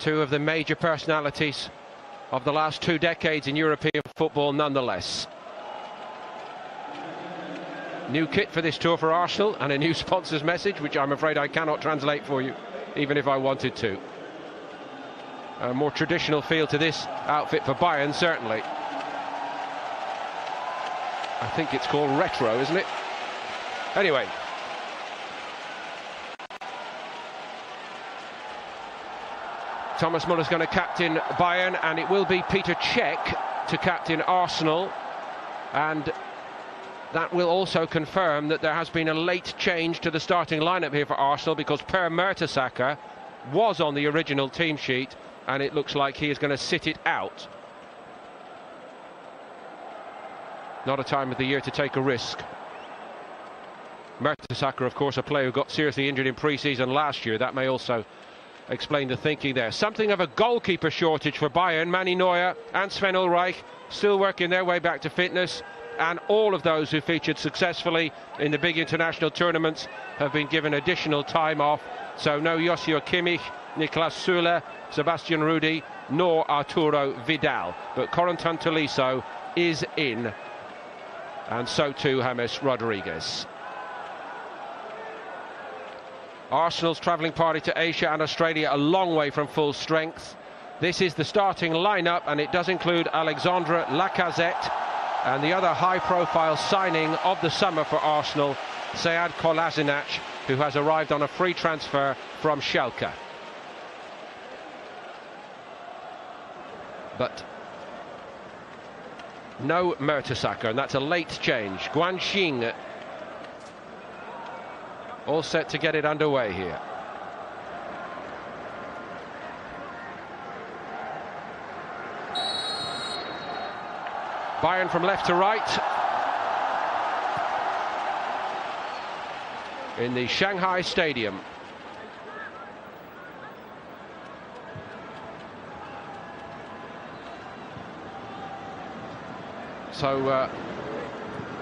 Two of the major personalities of the last 2 decades in European football nonetheless. New kit for this tour for Arsenal and a new sponsor's message, which I'm afraid I cannot translate for you, even if I wanted to. A more traditional feel to this outfit for Bayern, certainly. I think it's called retro, isn't it? Anyway. Thomas Muller's going to captain Bayern, and it will be Peter Cech to captain Arsenal. And that will also confirm that there has been a late change to the starting lineup here for Arsenal, because Per Mertesacker was on the original team sheet, and it looks like he is going to sit it out. Not a time of the year to take a risk. Mertesacker, of course, a player who got seriously injured in pre-season last year. That may also explain the thinking there. Something of a goalkeeper shortage for Bayern. Manny Neuer and Sven Ulreich still working their way back to fitness, and all of those who featured successfully in the big international tournaments have been given additional time off. So no Joshua Kimmich, Niklas Süle, Sebastian Rudi, nor Arturo Vidal. But Corentin Tolisso is in, and so too James Rodriguez. Arsenal's travelling party to Asia and Australia a long way from full strength. This is the starting lineup, and it does include Alexandre Lacazette and the other high-profile signing of the summer for Arsenal, Sead Kolasinac, who has arrived on a free transfer from Schalke. But no Mertesacker, and that's a late change. Guanxing all set to get it underway here. Bayern from left to right in the Shanghai Stadium. So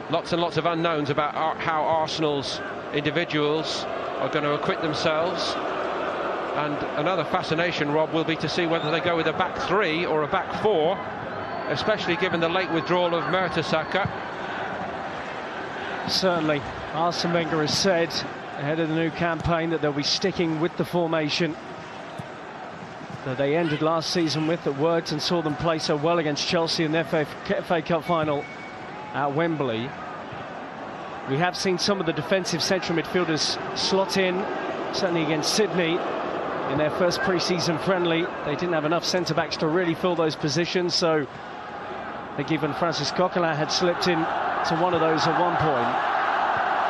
lots and lots of unknowns about how Arsenal's individuals are going to acquit themselves, and another fascination, Rob, will be to see whether they go with a back three or a back four, especially given the late withdrawal of Mertesacker. Certainly, Arsene Wenger has said ahead of the new campaign that they'll be sticking with the formation that they ended last season with, that worked and saw them play so well against Chelsea in their FA Cup final at Wembley. We have seen some of the defensive central midfielders slot in, certainly against Sydney in their first pre-season friendly. They didn't have enough centre-backs to really fill those positions, so I think even Francis Coquelin had slipped in to one of those at one point.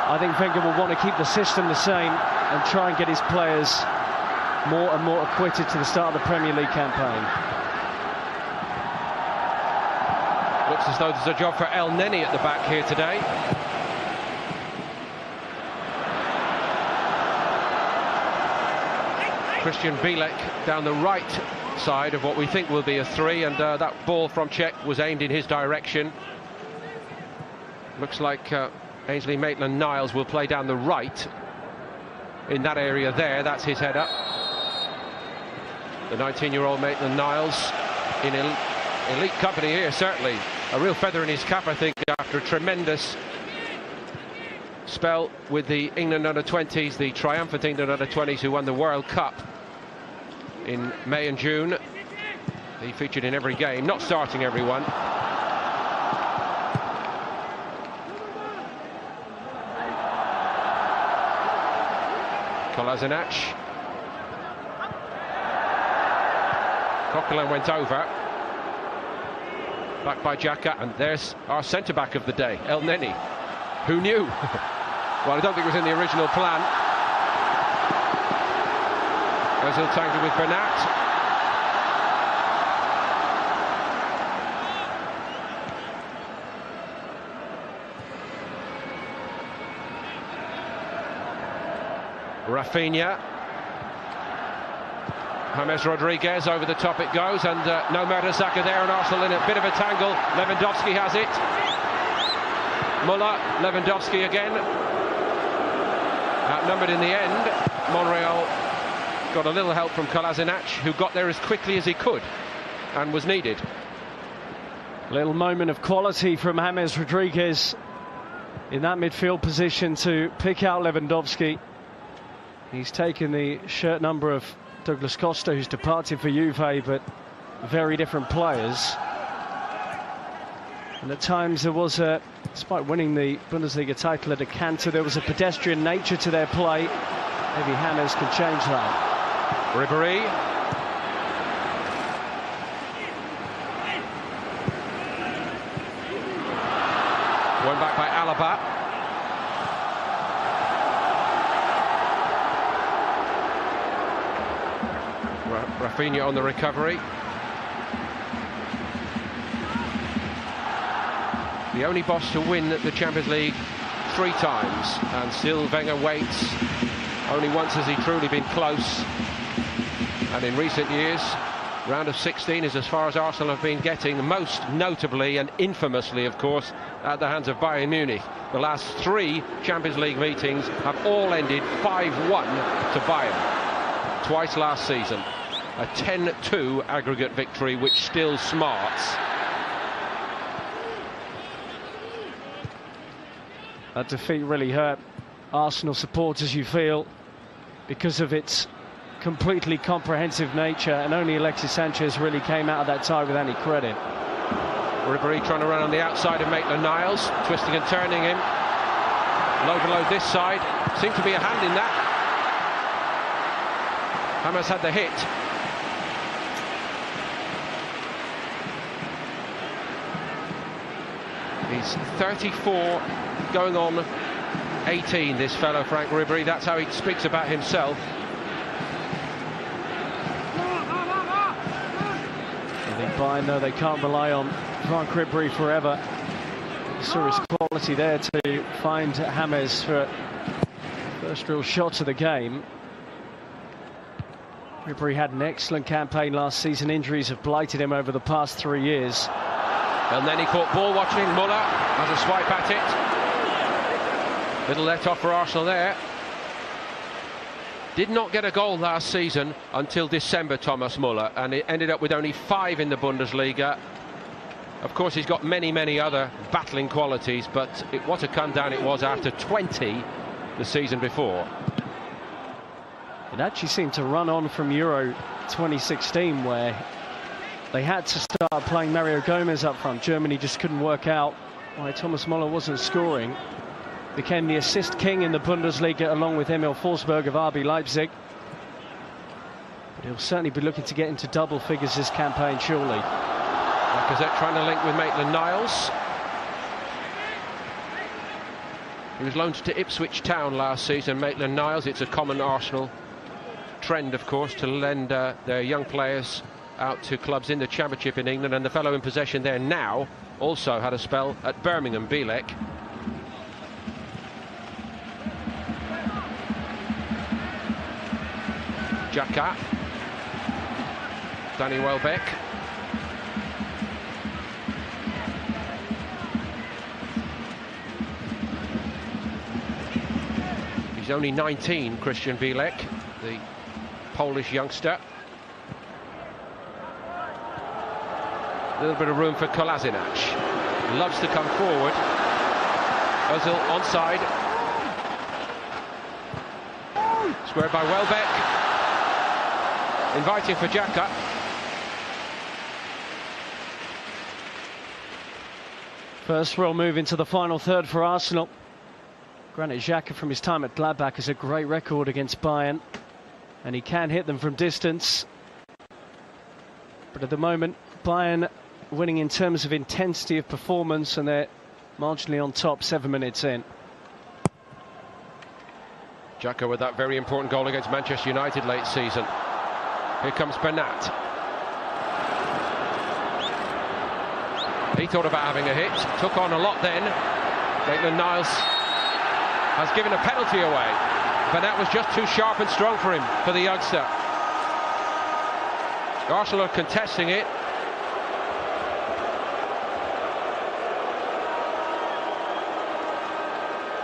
I think Wenger will want to keep the system the same and try and get his players more and more acquitted to the start of the Premier League campaign. Looks as though there's a job for El Neni at the back here today. Christian Bielek down the right side of what we think will be a three, and that ball from Cech was aimed in his direction. Looks like Ainsley Maitland-Niles will play down the right in that area there. That's his header. The 19-year-old Maitland-Niles in elite company here, certainly. A real feather in his cap, I think, after a tremendous spell with the England under-20s, the triumphant England under-20s who won the World Cup in May and June. He featured in every game, not starting everyone. Kolasinac. Coquelin went over. Back by Xhaka, and there's our centre-back of the day, El Neni. Who knew? Well, I don't think it was in the original plan. Ozil tangled with Bernat. Rafinha. James Rodriguez, over the top it goes, and no Mertesacker there, and Arsenal in a bit of a tangle. Lewandowski has it. Muller, Lewandowski again. Outnumbered in the end. Monreal got a little help from Kolasinac, who got there as quickly as he could and was needed. Little moment of quality from James Rodriguez in that midfield position to pick out Lewandowski. He's taken the shirt number of Douglas Costa, who's departed for Juve, but very different players. And at times there was despite winning the Bundesliga title at a canter, there was a pedestrian nature to their play. Maybe James can change that. Ribéry. Won back by Alaba. Rafinha on the recovery. The only boss to win the Champions League 3 times, and still Wenger waits. Only once has he truly been close, and in recent years round of 16 is as far as Arsenal have been getting, most notably and infamously of course at the hands of Bayern Munich. The last 3 Champions League meetings have all ended 5-1 to Bayern, twice last season. A 10-2 aggregate victory which still smarts. That defeat really hurt Arsenal supporters, you feel, because of its completely comprehensive nature, and only Alexis Sanchez really came out of that tie with any credit. Ribéry trying to run on the outside of Maitland-Niles, twisting and turning him. Low below this side, seemed to be a hand in that. James had the hit. He's 34, going on 18, this fellow Franck Ribéry. That's how he speaks about himself. I think Bayern know they can't rely on Franck Ribéry forever. You saw his quality there to find James for first real shot of the game. Ribéry had an excellent campaign last season. Injuries have blighted him over the past 3 years. And then he caught ball watching. Muller has a swipe at it. Little let off for Arsenal there. Did not get a goal last season until December, Thomas Muller, and it ended up with only 5 in the Bundesliga. Of course, he's got many other battling qualities, but what a come down it was after 20 the season before. It actually seemed to run on from Euro 2016, where they had to start playing Mario Gomez up front. Germany just couldn't work out why Thomas Muller wasn't scoring. Became the assist king in the Bundesliga along with Emil Forsberg of RB Leipzig. But he'll certainly be looking to get into double figures this campaign, surely. Lacazette trying to link with Maitland-Niles. He was loaned to Ipswich Town last season, Maitland-Niles. It's a common Arsenal trend, of course, to lend their young players out to clubs in the Championship in England, and the fellow in possession there now also had a spell at Birmingham, Bielek. Xhaka, Danny Welbeck. He's only 19, Christian Bielek, the Polish youngster. A little bit of room for Kolasinac. Loves to come forward. Ozil onside. Squared by Welbeck. Inviting for Xhaka. First real move into the final third for Arsenal. Granit Xhaka from his time at Gladbach has a great record against Bayern, and he can hit them from distance. But at the moment, Bayern winning in terms of intensity of performance, and they're marginally on top 7 minutes in. Xhaka with that very important goal against Manchester United late season. Here comes Bernat. He thought about having a hit, took on a lot then. Maitland-Niles has given a penalty away. Bernat was just too sharp and strong for him, for the youngster. Arsenal are contesting it.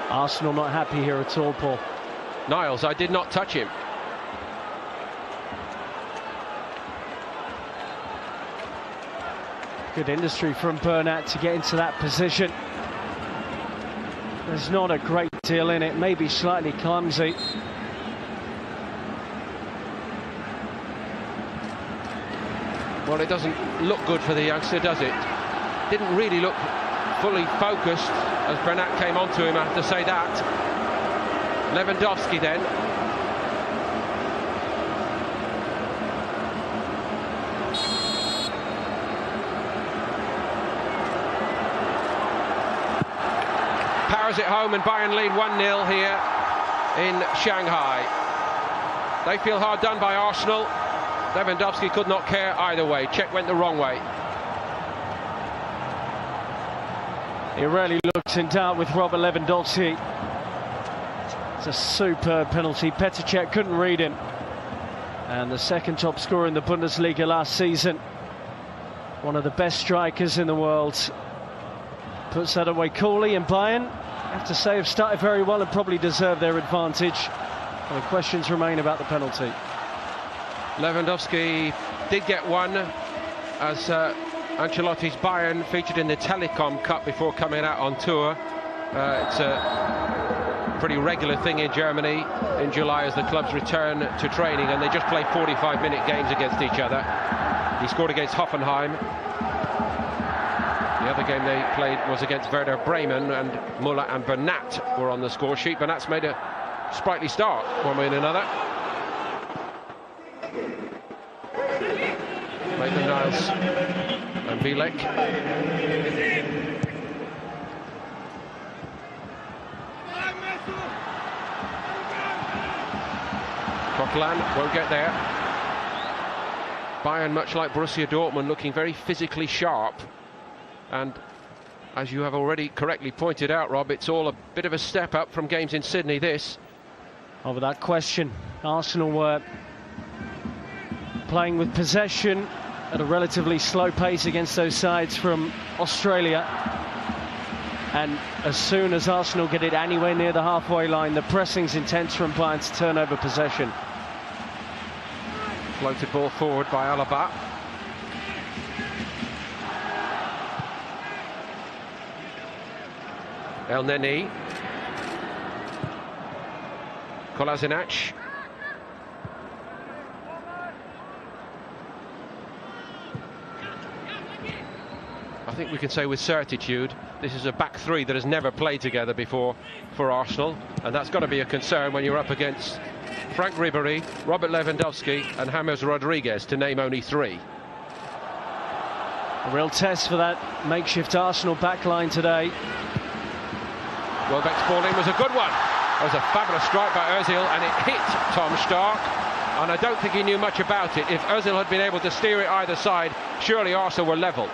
Arsenal not happy here at all, Paul. Niles, I did not touch him. Good industry from Bernat to get into that position. There's not a great deal in it, maybe slightly clumsy. Well, it doesn't look good for the youngster, does it? Didn't really look fully focused as Bernat came onto him, I have to say that. Lewandowski then. Powers it home and Bayern lead 1-0 here in Shanghai. They feel hard done by Arsenal. Lewandowski could not care either way. Czech went the wrong way. He really looks in doubt with Robert Lewandowski. It's a superb penalty. Petr Cech couldn't read him. And the second top scorer in the Bundesliga last season, one of the best strikers in the world, puts that away coolly. And Bayern, I have to say, have started very well and probably deserve their advantage. And the questions remain about the penalty. Lewandowski did get one as Ancelotti's Bayern featured in the Telecom Cup before coming out on tour. It's a pretty regular thing in Germany in July as the clubs return to training, and they just play 45-minute games against each other. He scored against Hoffenheim. The other game they played was against Werder Bremen, and Müller and Bernat were on the score sheet. Bernat's made a sprightly start one way and another. Maitland-Niles and Bilek. Coquelin won't get there. Bayern, much like Borussia Dortmund, looking very physically sharp. And as you have already correctly pointed out, Rob, it's all a bit of a step up from games in Sydney, this. Over that question, Arsenal were playing with possession at a relatively slow pace against those sides from Australia, and as soon as Arsenal get it anywhere near the halfway line, the pressing's intense from Bayern to turn over possession. Floated ball forward by Alaba. El Neni. Kolasinac. I think we can say with certitude this is a back three that has never played together before for Arsenal, and that's got to be a concern when you're up against Frank Ribéry, Robert Lewandowski and James Rodriguez, to name only three. A real test for that makeshift Arsenal backline today. Welbeck's ball in was a good one. That was a fabulous strike by Özil, and it hit Tom Stark, and I don't think he knew much about it. If Özil had been able to steer it either side, surely Arsenal were level.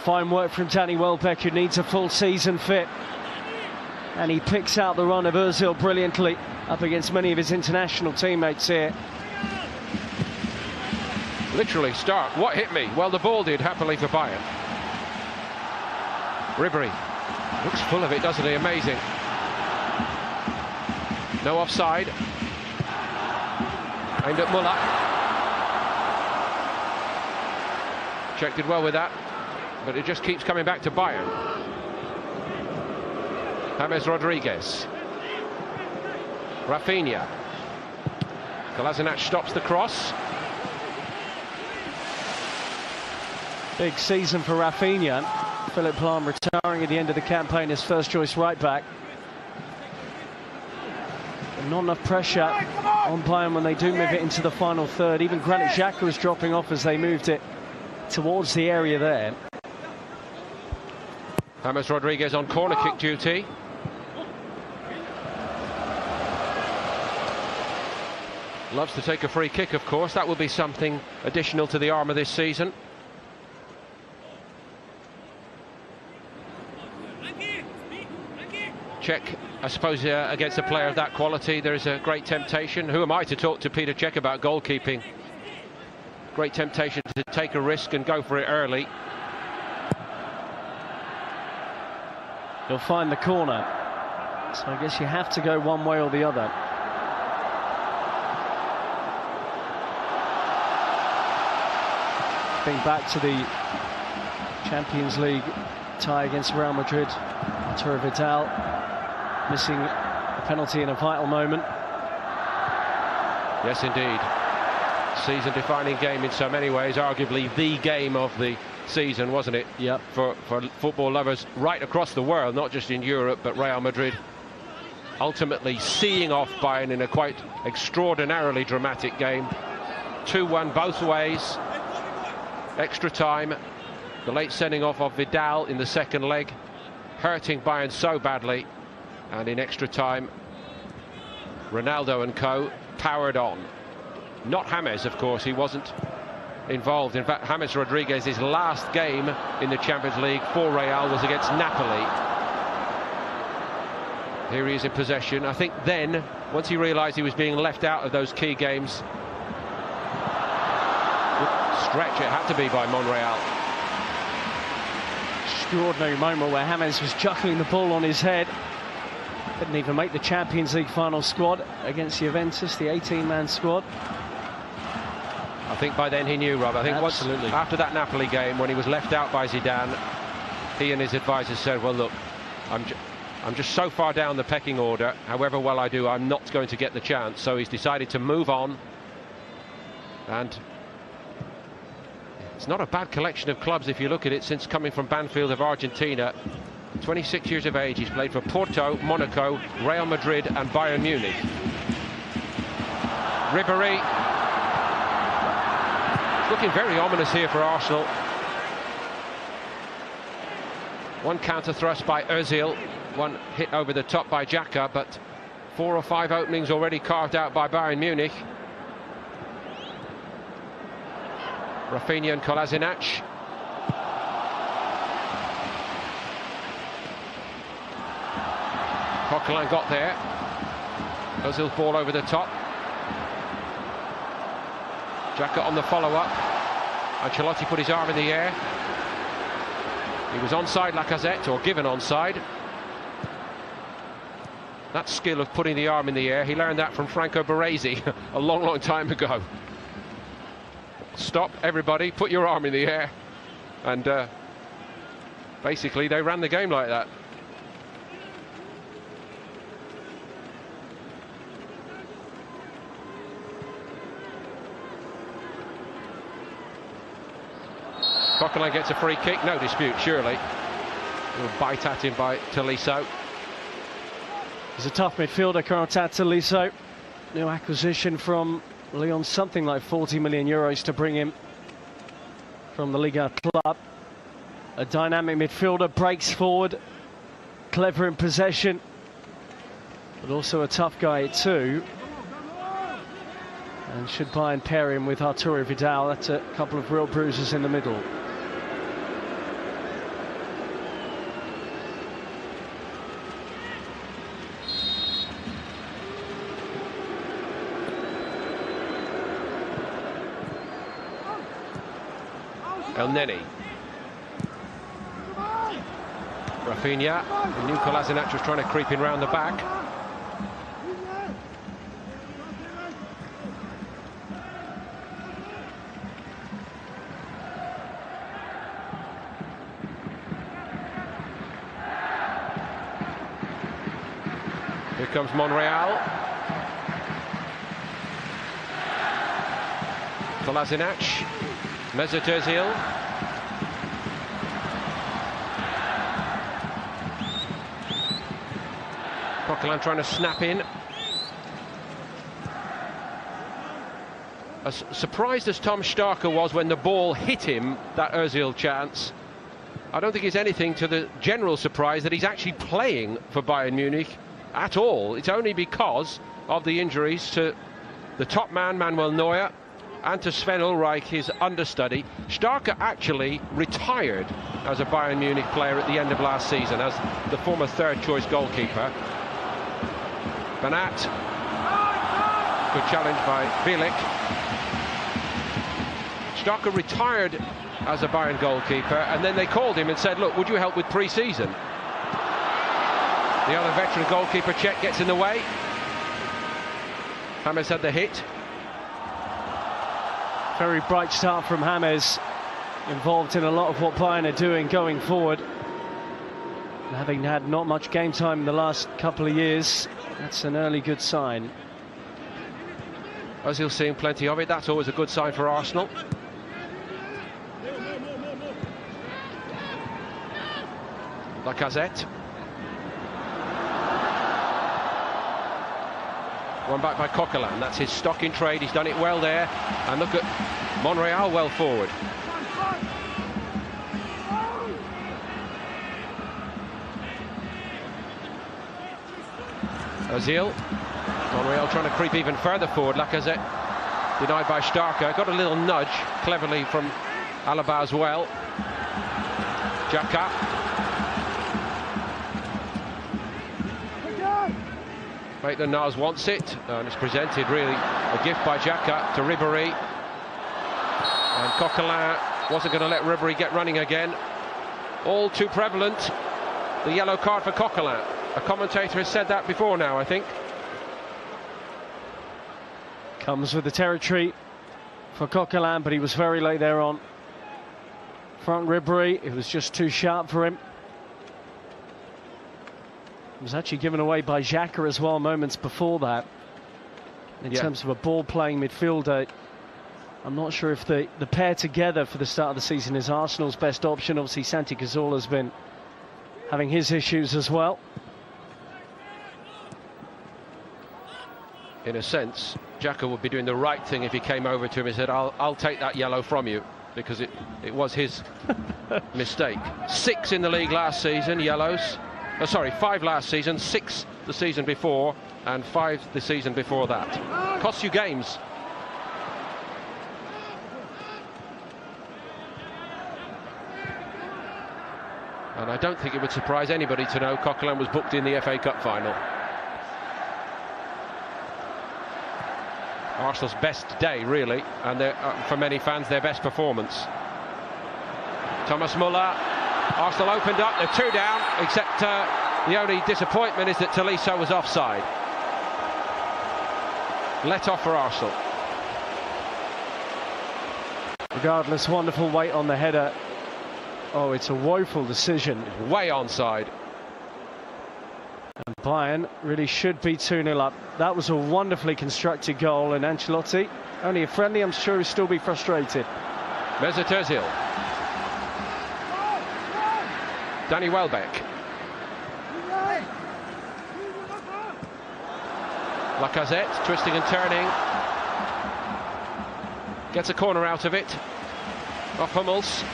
Fine work from Danny Welbeck, who needs a full season fit, and he picks out the run of Özil brilliantly up against many of his international teammates here. Literally, Stark, what hit me? Well, the ball did, happily for Bayern. Ribéry looks full of it, doesn't he? Amazing. No offside. Aimed at Müller. Czech did well with that, but it just keeps coming back to Bayern. James Rodriguez. Rafinha. Kolasinac stops the cross. Big season for Rafinha. Philip Lahm retiring at the end of the campaign as first choice right back. And not enough pressure on Bayern when they do move it into the final third. Even Granit Xhaka was dropping off as they moved it towards the area there. James Rodriguez on corner kick duty. Loves to take a free kick, of course. That will be something additional to the armour this season. Czech, I suppose, against a player of that quality, there is a great temptation. Who am I to talk to Petr Cech about goalkeeping? Great temptation to take a risk and go for it early. He'll find the corner, so I guess you have to go one way or the other. Think back to the Champions League tie against Real Madrid. Arturo Vidal missing a penalty in a vital moment. Yes, indeed. Season-defining game in so many ways. Arguably the game of the season, wasn't it? Yep. For football lovers right across the world, not just in Europe, but Real Madrid ultimately seeing off Bayern in a quite extraordinarily dramatic game. 2-1 both ways. Extra time. The late sending off of Vidal in the second leg, hurting Bayern so badly. And in extra time, Ronaldo and co powered on. Not James, of course, he wasn't involved. In fact, James Rodriguez's last game in the Champions League for Real was against Napoli. Here he is in possession. I think then, once he realised he was being left out of those key games, stretch it had to be by Monreal. Extraordinary moment where James was juggling the ball on his head. Couldn't even make the Champions League final squad against Juventus, the 18-man squad. I think by then he knew, Rob. I think Absolutely. After that Napoli game, when he was left out by Zidane, he and his advisors said, well, look, I'm just so far down the pecking order. However well I do, I'm not going to get the chance. So he's decided to move on. And it's not a bad collection of clubs if you look at it, since coming from Banfield of Argentina. 26 years of age, he's played for Porto, Monaco, Real Madrid and Bayern Munich. Ribéry. It's looking very ominous here for Arsenal. One counter thrust by Özil, one hit over the top by Xhaka, but 4 or 5 openings already carved out by Bayern Munich. Rafinha and Kolasinac. Coquelin got there. Özil ball over the top. Xhaka on the follow-up. Ancelotti put his arm in the air. He was onside, Lacazette, or given onside. That skill of putting the arm in the air, he learned that from Franco Baresi a long, long time ago. Stop, everybody, put your arm in the air. And basically they ran the game like that. Coquelin gets a free kick, no dispute, surely. A little bite at him by Tolisso. He's a tough midfielder, Corentin Tolisso. New acquisition from Lyon, something like 40 million euros to bring him from the Liga club. A dynamic midfielder, breaks forward, clever in possession, but also a tough guy too. And should Bayern pair him with Arturo Vidal, that's a couple of real bruises in the middle. El Neni. Rafinha. And new Kolasinac was trying to creep in round the back. Here comes Monreal. Kolasinac. Mesut Özil. Coquelin trying to snap in. As surprised as Tom Starker was when the ball hit him, that Özil chance, I don't think it's anything to the general surprise that he's actually playing for Bayern Munich at all. It's only because of the injuries to the top man, Manuel Neuer, and to Sven Ulreich, his understudy. Starker actually retired as a Bayern Munich player at the end of last season as the former third-choice goalkeeper. Banat. Good challenge by Bielik. Starker retired as a Bayern goalkeeper, and then they called him and said, look, would you help with pre-season? The other veteran goalkeeper, Cech, gets in the way. James had the hit. Very bright start from James. involved in a lot of what Bayern are doing going forward. And having had not much game time in the last couple of years, that's an early good sign. Ozil seeing plenty of it, that's always a good sign for Arsenal. Lacazette. One back by Coquelin, that's his stock in trade, he's done it well there. And look at Monreal well forward. Ozil. Monreal trying to creep even further forward. Lacazette denied by Starker. Got a little nudge cleverly from Alaba as well. Xhaka. Maitland-Niles wants it, and it's presented really a gift by Xhaka to Ribéry. And Coquelin wasn't going to let Ribéry get running again. All too prevalent, the yellow card for Coquelin. A commentator has said that before now, I think. Comes with the territory for Coquelin, but he was very late there on. Franck Ribéry, it was just too sharp for him. It was actually given away by Xhaka as well moments before that. In terms of a ball-playing midfielder, I'm not sure if the pair together for the start of the season is Arsenal's best option. Obviously, Santi Cazorla's been having his issues as well. In a sense, Xhaka would be doing the right thing if he came over to him and said, I'll take that yellow from you, because it was his mistake. 6 in the league last season, yellows. Oh, sorry, 5 last season, 6 the season before, and 5 the season before that. Costs you games. And I don't think it would surprise anybody to know Coquelin was booked in the FA Cup final. Arsenal's best day, really, and for many fans, their best performance. Thomas Muller. Arsenal opened up, they're 2 down, except the only disappointment is that Tolisso was offside. Let off for Arsenal. Regardless, wonderful weight on the header. Oh, it's a woeful decision. Way onside. And Bayern really should be 2-0 up. That was a wonderfully constructed goal, and Ancelotti, only a friendly, I'm sure he'll still be frustrated. Mesut Ozil. Danny Welbeck. Lacazette twisting and turning. Gets a corner out of it. Off Hummels.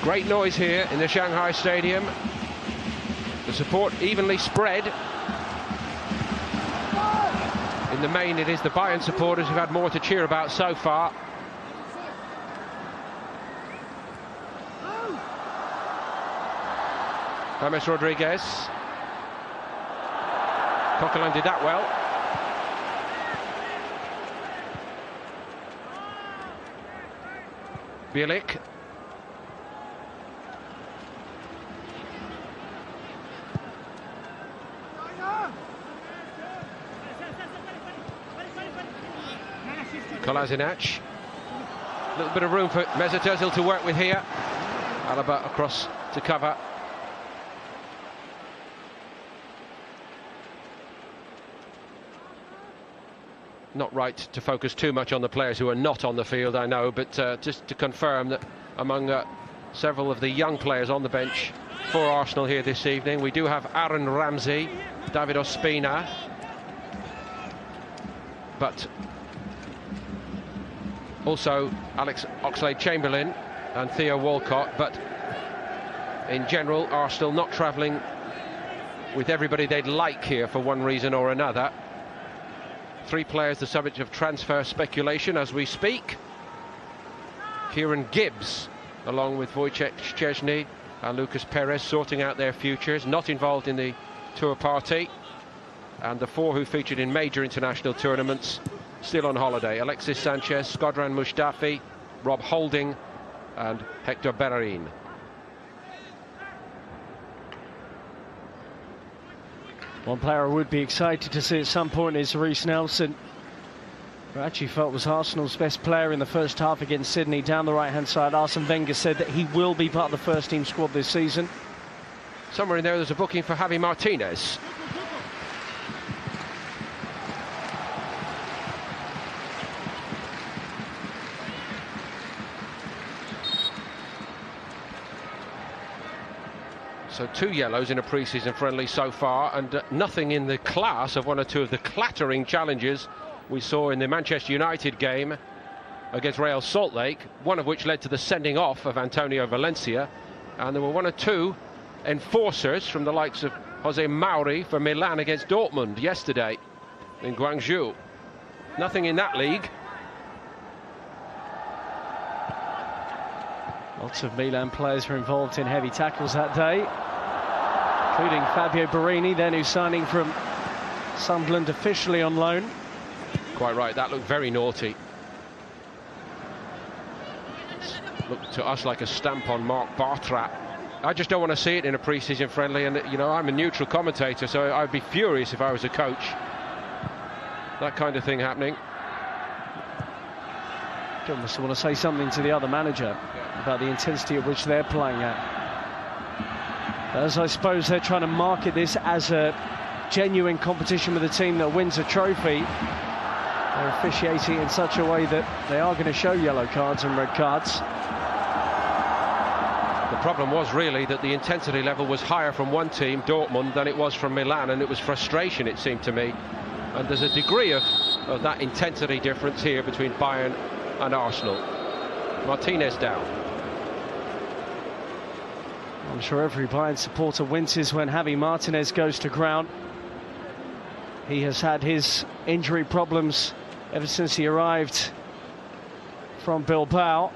Great noise here in the Shanghai Stadium. The support evenly spread. In the main, it is the Bayern supporters who've had more to cheer about so far. James Rodriguez. Coquelin did that well. Bielik. Kolasinac. A little bit of room for Mesut Ozil to work with here. Alaba across to cover. Not right to focus too much on the players who are not on the field, I know, but just to confirm that among several of the young players on the bench for Arsenal here this evening, we do have Aaron Ramsey, David Ospina, but also Alex Oxlade-Chamberlain and Theo Walcott. But in general, Arsenal not travelling with everybody they'd like here for one reason or another. 3 players the subject of transfer speculation as we speak. Kieran Gibbs, along with Wojciech Szczesny and Lucas Perez, sorting out their futures, not involved in the tour party. and the 4 who featured in major international tournaments still on holiday: Alexis Sanchez, Shkodran Mustafi, Rob Holding and Hector Bellerin. One player I would be excited to see at some point is Reiss Nelson, who I actually felt was Arsenal's best player in the first half against Sydney. Down the right-hand side, Arsene Wenger said that he will be part of the first-team squad this season. Somewhere in there's a booking for Javi Martinez. So 2 yellows in a pre-season friendly so far, and nothing in the class of 1 or 2 of the clattering challenges we saw in the Manchester United game against Real Salt Lake, one of which led to the sending off of Antonio Valencia. And there were 1 or 2 enforcers from the likes of Jose Mauri for Milan against Dortmund yesterday in Guangzhou. Nothing in that league. Lots of Milan players were involved in heavy tackles that day, including Fabio Borini, then who's signing from Sunderland officially on loan. Quite right, that looked very naughty. Looked to us like a stamp on Mark Bartra. I just don't want to see it in a pre-season friendly, and you know, I'm a neutral commentator, so I'd be furious if I was a coach. That kind of thing happening. John must want to say something to the other manager about the intensity at which they're playing at. As I suppose they're trying to market this as a genuine competition with a team that wins a trophy, they're officiating in such a way that they are going to show yellow cards and red cards. The problem was really that the intensity level was higher from one team, Dortmund, than it was from Milan, and it was frustration, it seemed to me. And there's a degree of that intensity difference here between Bayern and Arsenal. Martinez down. I'm sure every Bayern supporter winces when Javi Martinez goes to ground. He has had his injury problems ever since he arrived from Bilbao.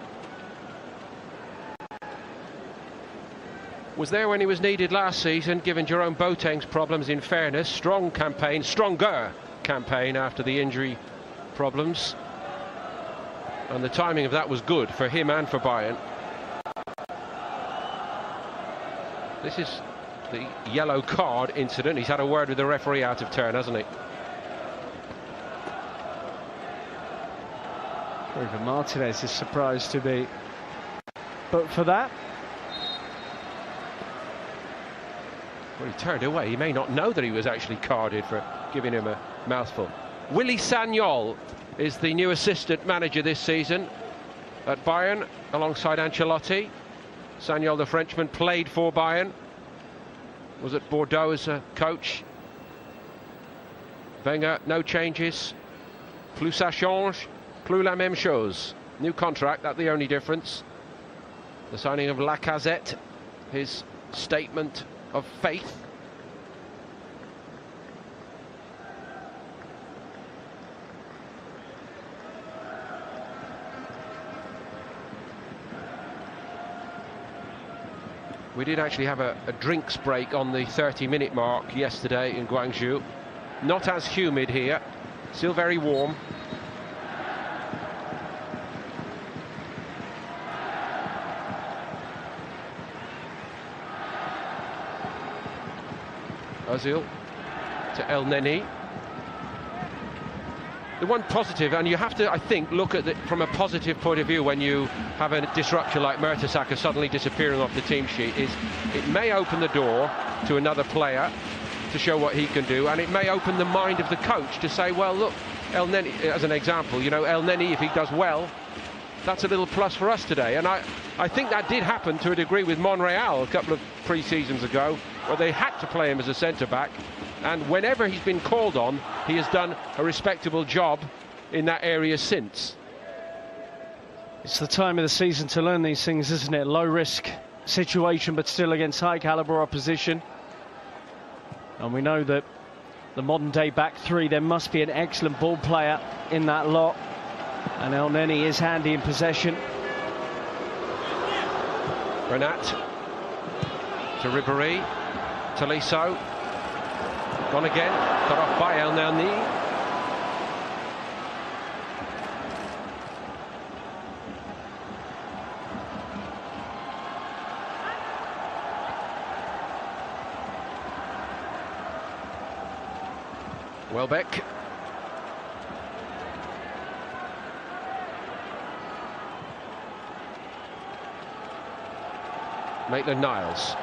Was there when he was needed last season, given Jerome Boateng's problems, in fairness. Strong campaign, stronger campaign after the injury problems. And the timing of that was good for him and for Bayern. This is the yellow card incident. He's had a word with the referee out of turn, hasn't he? Even Martinez is surprised to be. But for that, well, he turned away. He may not know that he was actually carded for giving him a mouthful. Willy Sagnol is the new assistant manager this season at Bayern, alongside Ancelotti. Sagnol, the Frenchman, played for Bayern, was at Bordeaux as a coach. Wenger, no changes. Plus ça change, plus la même chose. New contract, that's the only difference. The signing of Lacazette, his statement of faith. We did actually have a drinks break on the 30-minute mark yesterday in Guangzhou. Not as humid here, still very warm. Ozil to El Neni. The one positive, and you have to, I think, look at it from a positive point of view when you have a disruption like Mertesacker suddenly disappearing off the team sheet, is it may open the door to another player to show what he can do, and it may open the mind of the coach to say, well, look, El Neni, as an example, you know, El Neni, if he does well, that's a little plus for us today. And I think that did happen to a degree with Monreal a couple of pre-seasons ago, where they had to play him as a centre-back, and whenever he's been called on, he has done a respectable job in that area since. It's the time of the season to learn these things, isn't it? Low risk situation, but still against high caliber opposition. And we know that the modern day back three, there must be an excellent ball player in that lot, and El Neni is handy in possession. Renat to Ribéry, Tolisso. Gone again, cut off by El Nani. Welbeck. Maitland-Niles.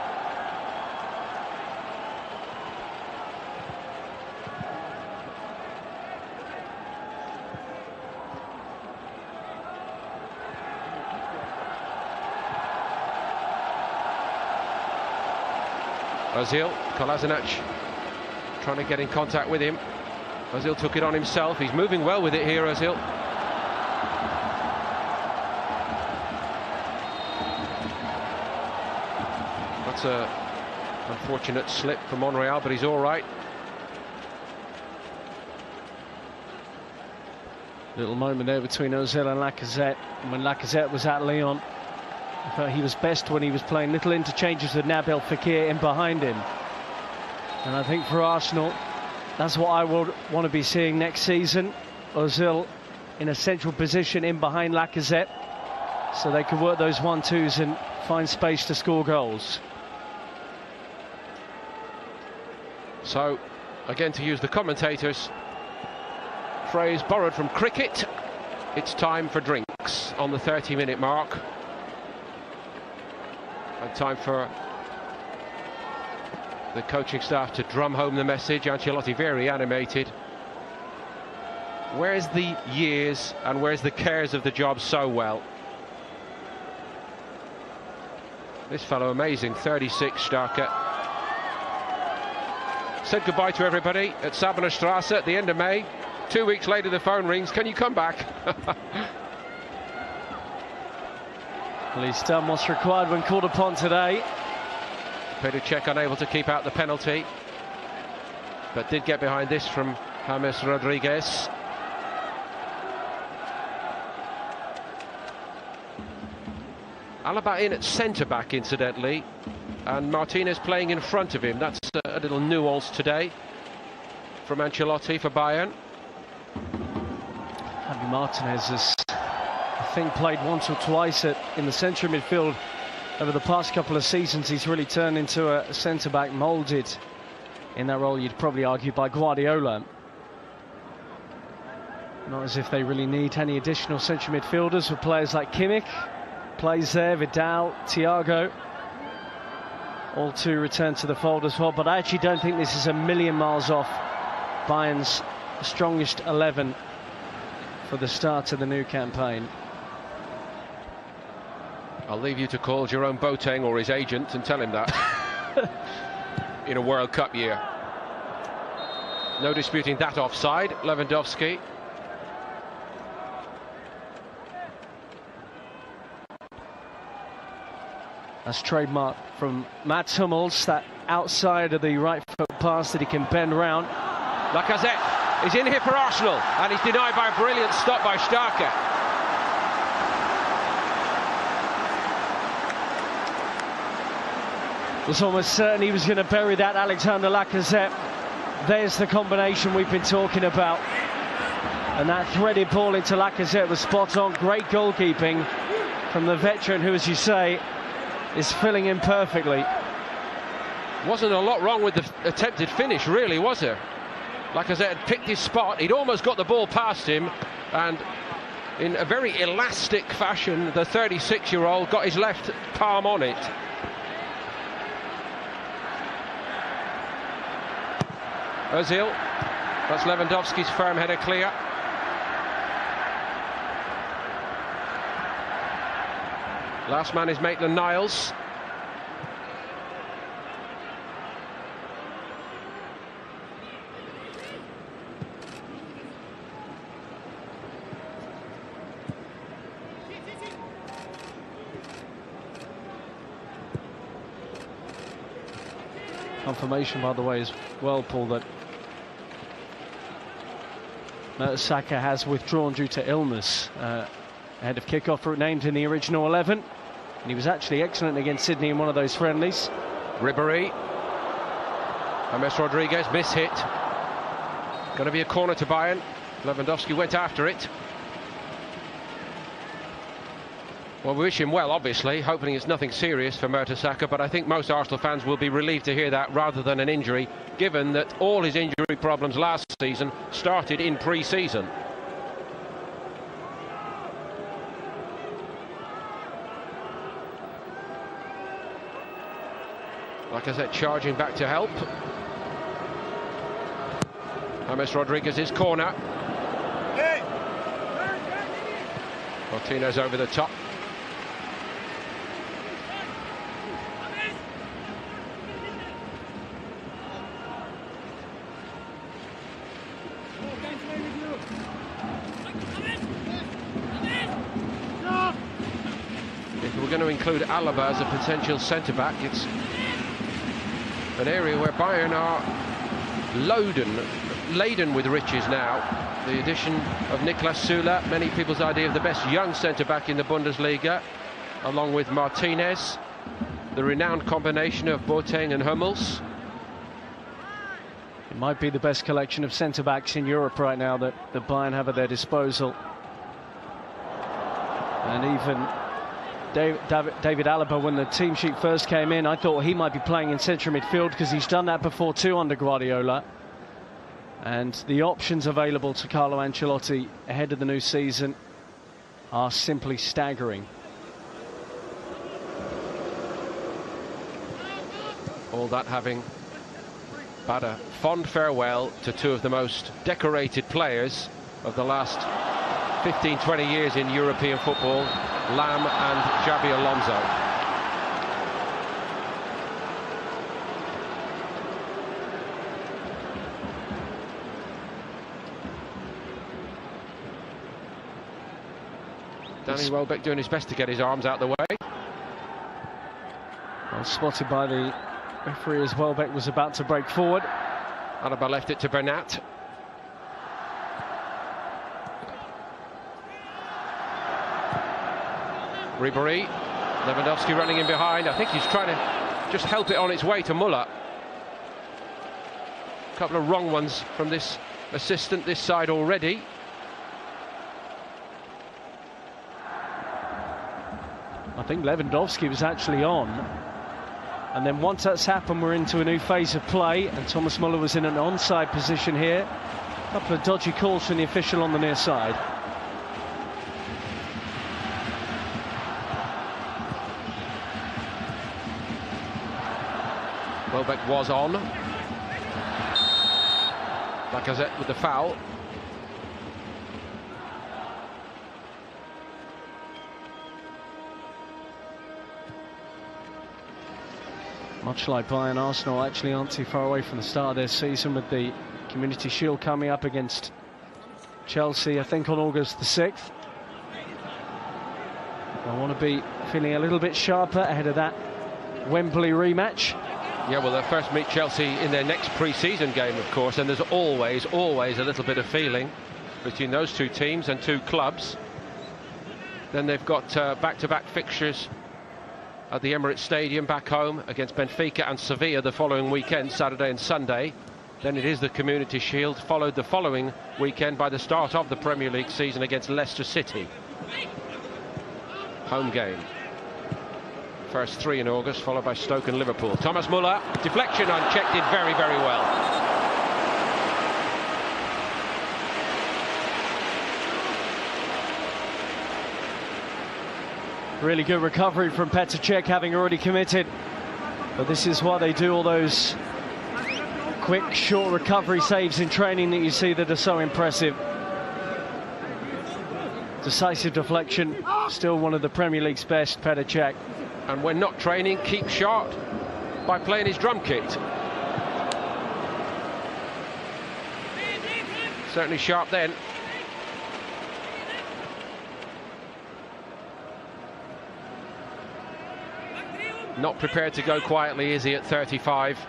Ozil, Kolasinac trying to get in contact with him. Ozil took it on himself. He's moving well with it here, Ozil. That's a unfortunate slip for Monreal, but he's all right. Little moment there between Ozil and Lacazette. And when Lacazette was at Lyon, I thought he was best when he was playing little interchanges with Nabil Fekir in behind him. And I think for Arsenal, that's what I would want to be seeing next season. Ozil in a central position in behind Lacazette, so they can work those 1-2s and find space to score goals. So, again, to use the commentators' phrase borrowed from cricket, it's time for drinks on the 30-minute mark. And time for the coaching staff to drum home the message. Ancelotti very animated. Where's the years and where's the cares of the job so well? This fellow amazing, 36, Starker. Said goodbye to everybody at Sabener Strasse at the end of May. 2 weeks later the phone rings, can you come back? Well, he's done what's required when called upon today. Petr Cech unable to keep out the penalty, but did get behind this from James Rodriguez. Alaba in at centre-back, incidentally, and Martinez playing in front of him. That's a little nuance today from Ancelotti for Bayern. Javi Martinez has, I think, played once or twice in the centre of midfield over the past couple of seasons. He's really turned into a centre-back moulded in that role, you'd probably argue, by Guardiola. Not as if they really need any additional central midfielders with players like Kimmich, plays there, Vidal, Thiago, all to return to the fold as well. But I actually don't think this is a million miles off Bayern's strongest 11 for the start of the new campaign. I'll leave you to call Jerome Boateng or his agent and tell him that. In a World Cup year. No disputing that offside. Lewandowski. That's trademark from Mats Hummels, that outside of the right foot pass that he can bend round. Lacazette is in here for Arsenal, and he's denied by a brilliant stop by Starker. Was almost certain he was going to bury that, Alexander Lacazette. There's the combination we've been talking about. And that threaded ball into Lacazette was spot on. Great goalkeeping from the veteran who, as you say, is filling in perfectly. Wasn't a lot wrong with the attempted finish, really, was there? Lacazette had picked his spot. He'd almost got the ball past him, and in a very elastic fashion, the 36-year-old got his left palm on it. Ozil, that's Lewandowski's firm header clear. Last man is Maitland-Niles. Confirmation, by the way, as well, Paul, that Mertesacker has withdrawn due to illness ahead of kickoff, named in the original 11, and he was actually excellent against Sydney in one of those friendlies. Ribéry. James Rodriguez, miss-hit. Going to be a corner to Bayern. Lewandowski went after it. Well, we wish him well, obviously, hoping it's nothing serious for Mertesacker, but I think most Arsenal fans will be relieved to hear that rather than an injury, given that all his injury problems last season started in pre-season. Like I said, charging back to help. James Rodriguez's corner. Martinez over the top. If we're going to include Alaba as a potential centre-back, it's an area where Bayern are laden with riches now. The addition of Niklas Süle, many people's idea of the best young centre-back in the Bundesliga, along with Martinez, the renowned combination of Boateng and Hummels. It might be the best collection of centre-backs in Europe right now that Bayern have at their disposal. And even David Alaba, when the team sheet first came in, I thought he might be playing in central midfield because he's done that before too under Guardiola. And the options available to Carlo Ancelotti ahead of the new season are simply staggering. All that having bade a fond farewell to two of the most decorated players of the last 15-20 years in European football, Lam and Xabi Alonso. Danny Welbeck doing his best to get his arms out the way. Well spotted by the referee as Welbeck was about to break forward. Alaba left it to Bernat. Ribéry, Lewandowski running in behind. I think he's trying to just help it on its way to Muller. A couple of wrong ones from this assistant this side already. I think Lewandowski was actually on, and then once that's happened, we're into a new phase of play, and Thomas Muller was in an onside position here. A couple of dodgy calls from the official on the near side. Welbeck was on. Lacazette with the foul. Much like Bayern, Arsenal actually aren't too far away from the start of their season, with the Community Shield coming up against Chelsea, I think on August the 6th. I want to be feeling a little bit sharper ahead of that Wembley rematch. Yeah, well, they'll first meet Chelsea in their next pre-season game, of course, and there's always a little bit of feeling between those two teams and two clubs. Then they've got back-to-back fixtures at the Emirates Stadium back home against Benfica and Sevilla the following weekend, Saturday and Sunday. Then it is the Community Shield, followed the following weekend by the start of the Premier League season against Leicester City. Home game. First three in August, followed by Stoke and Liverpool. Thomas Muller, deflection unchecked, did very, very well. Really good recovery from Petr Cech, having already committed. But this is why they do all those quick, short recovery saves in training that you see that are so impressive. Decisive deflection, still one of the Premier League's best, Petr Cech. And when not training, keep sharp by playing his drum kit. Certainly sharp then. Not prepared to go quietly, is he, at 35?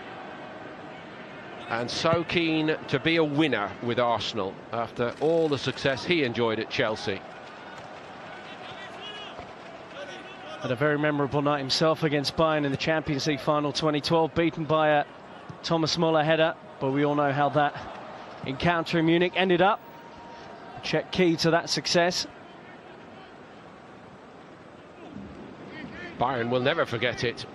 And so keen to be a winner with Arsenal after all the success he enjoyed at Chelsea. Had a very memorable night himself against Bayern in the Champions League final 2012, beaten by a Thomas Muller header, but we all know how that encounter in Munich ended up. Czech key to that success. Bayern will never forget it.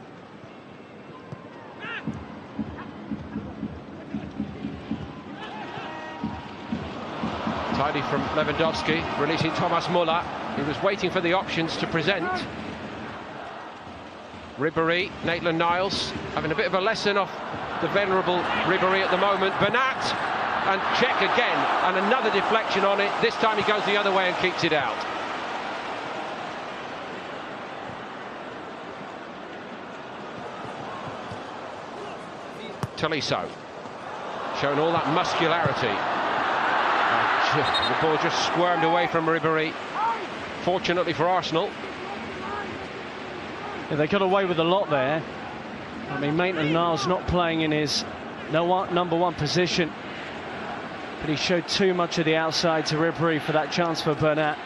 Tidy from Lewandowski, releasing Thomas Muller. He was waiting for the options to present. Ribéry, Maitland-Niles having a bit of a lesson off the venerable Ribéry at the moment. Bernat, and check again, and another deflection on it. This time he goes the other way and keeps it out. Tolisso, showing all that muscularity. The ball just squirmed away from Ribéry. Fortunately for Arsenal. Yeah, they got away with a lot there. I mean, Maitland-Niles not playing in his number one position, but he showed too much of the outside to Ribéry for that chance for Bernat.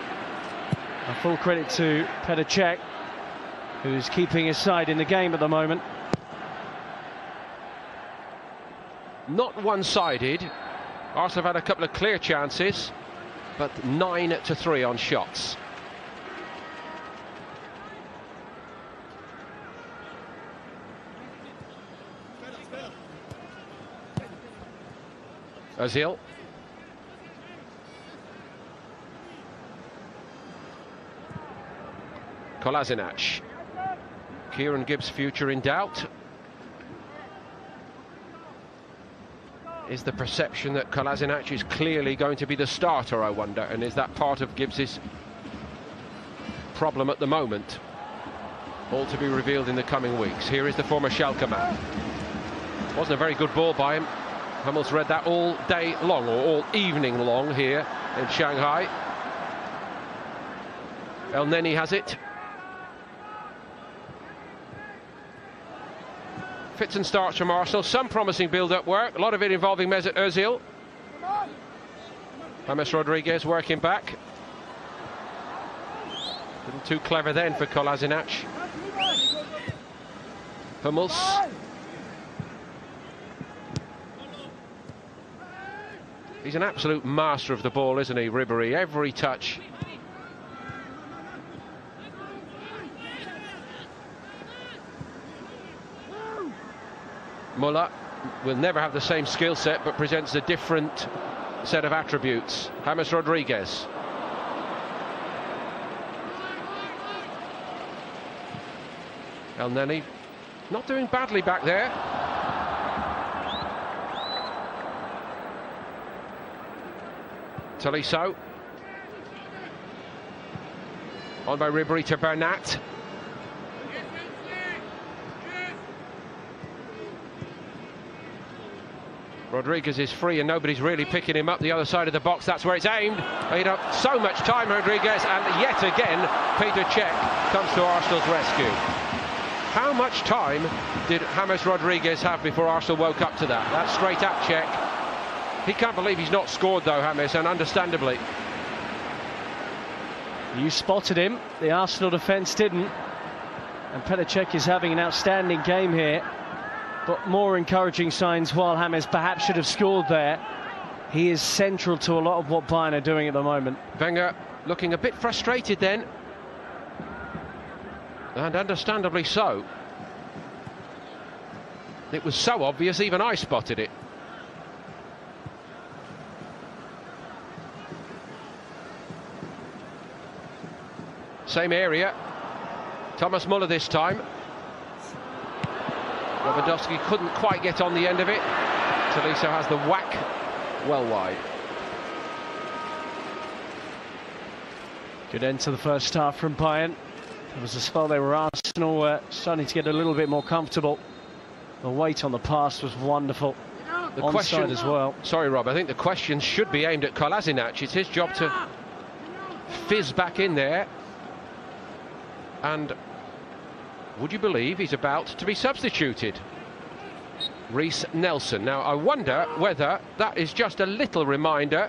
A full credit to Petr Cech, who's keeping his side in the game at the moment. Not one-sided. Arsenal have had a couple of clear chances, but 9-3 on shots. Ozil. Kolasinac. Kieran Gibbs' future in doubt. Is the perception that Kolasinac is clearly going to be the starter, I wonder, and is that part of Gibbs's problem at the moment? All to be revealed in the coming weeks. Here is the former Schalke man. Wasn't a very good ball by him. Hummels read that all day long, or all evening long, here in Shanghai. El Neni has it. Fits and starts from Arsenal. Some promising build-up work. A lot of it involving Mesut Ozil. James Rodriguez working back. Little too clever then for Kolasinac. Hummels. He's an absolute master of the ball, isn't he, Ribéry? Every touch. Muller will never have the same skill set, but presents a different set of attributes. James Rodriguez. El Neni not doing badly back there. Tolisso. On by Ribéry to Bernat. Rodriguez is free and nobody's really picking him up the other side of the box. That's where it's aimed. He'd have so much time, Rodriguez, and yet again Petr Cech comes to Arsenal's rescue. How much time did James Rodriguez have before Arsenal woke up to that? That's straight at Cech. He can't believe he's not scored though, James, and understandably. You spotted him, the Arsenal defence didn't. And Petr Cech is having an outstanding game here. But more encouraging signs, while James perhaps should have scored there. He is central to a lot of what Bayern are doing at the moment. Wenger looking a bit frustrated then. And understandably so. It was so obvious, even I spotted it. Same area. Thomas Muller this time. Lewandowski couldn't quite get on the end of it. Tolisso has the whack well wide. Good end to the first half from Bayern. There was a spell they were Arsenal starting to get a little bit more comfortable. The weight on the pass was wonderful. The onside question as well. Sorry, Rob. I think the question should be aimed at Kolasinac. It's his job to fizz back in there. And would you believe he's about to be substituted? Reiss Nelson. Now, I wonder whether that is just a little reminder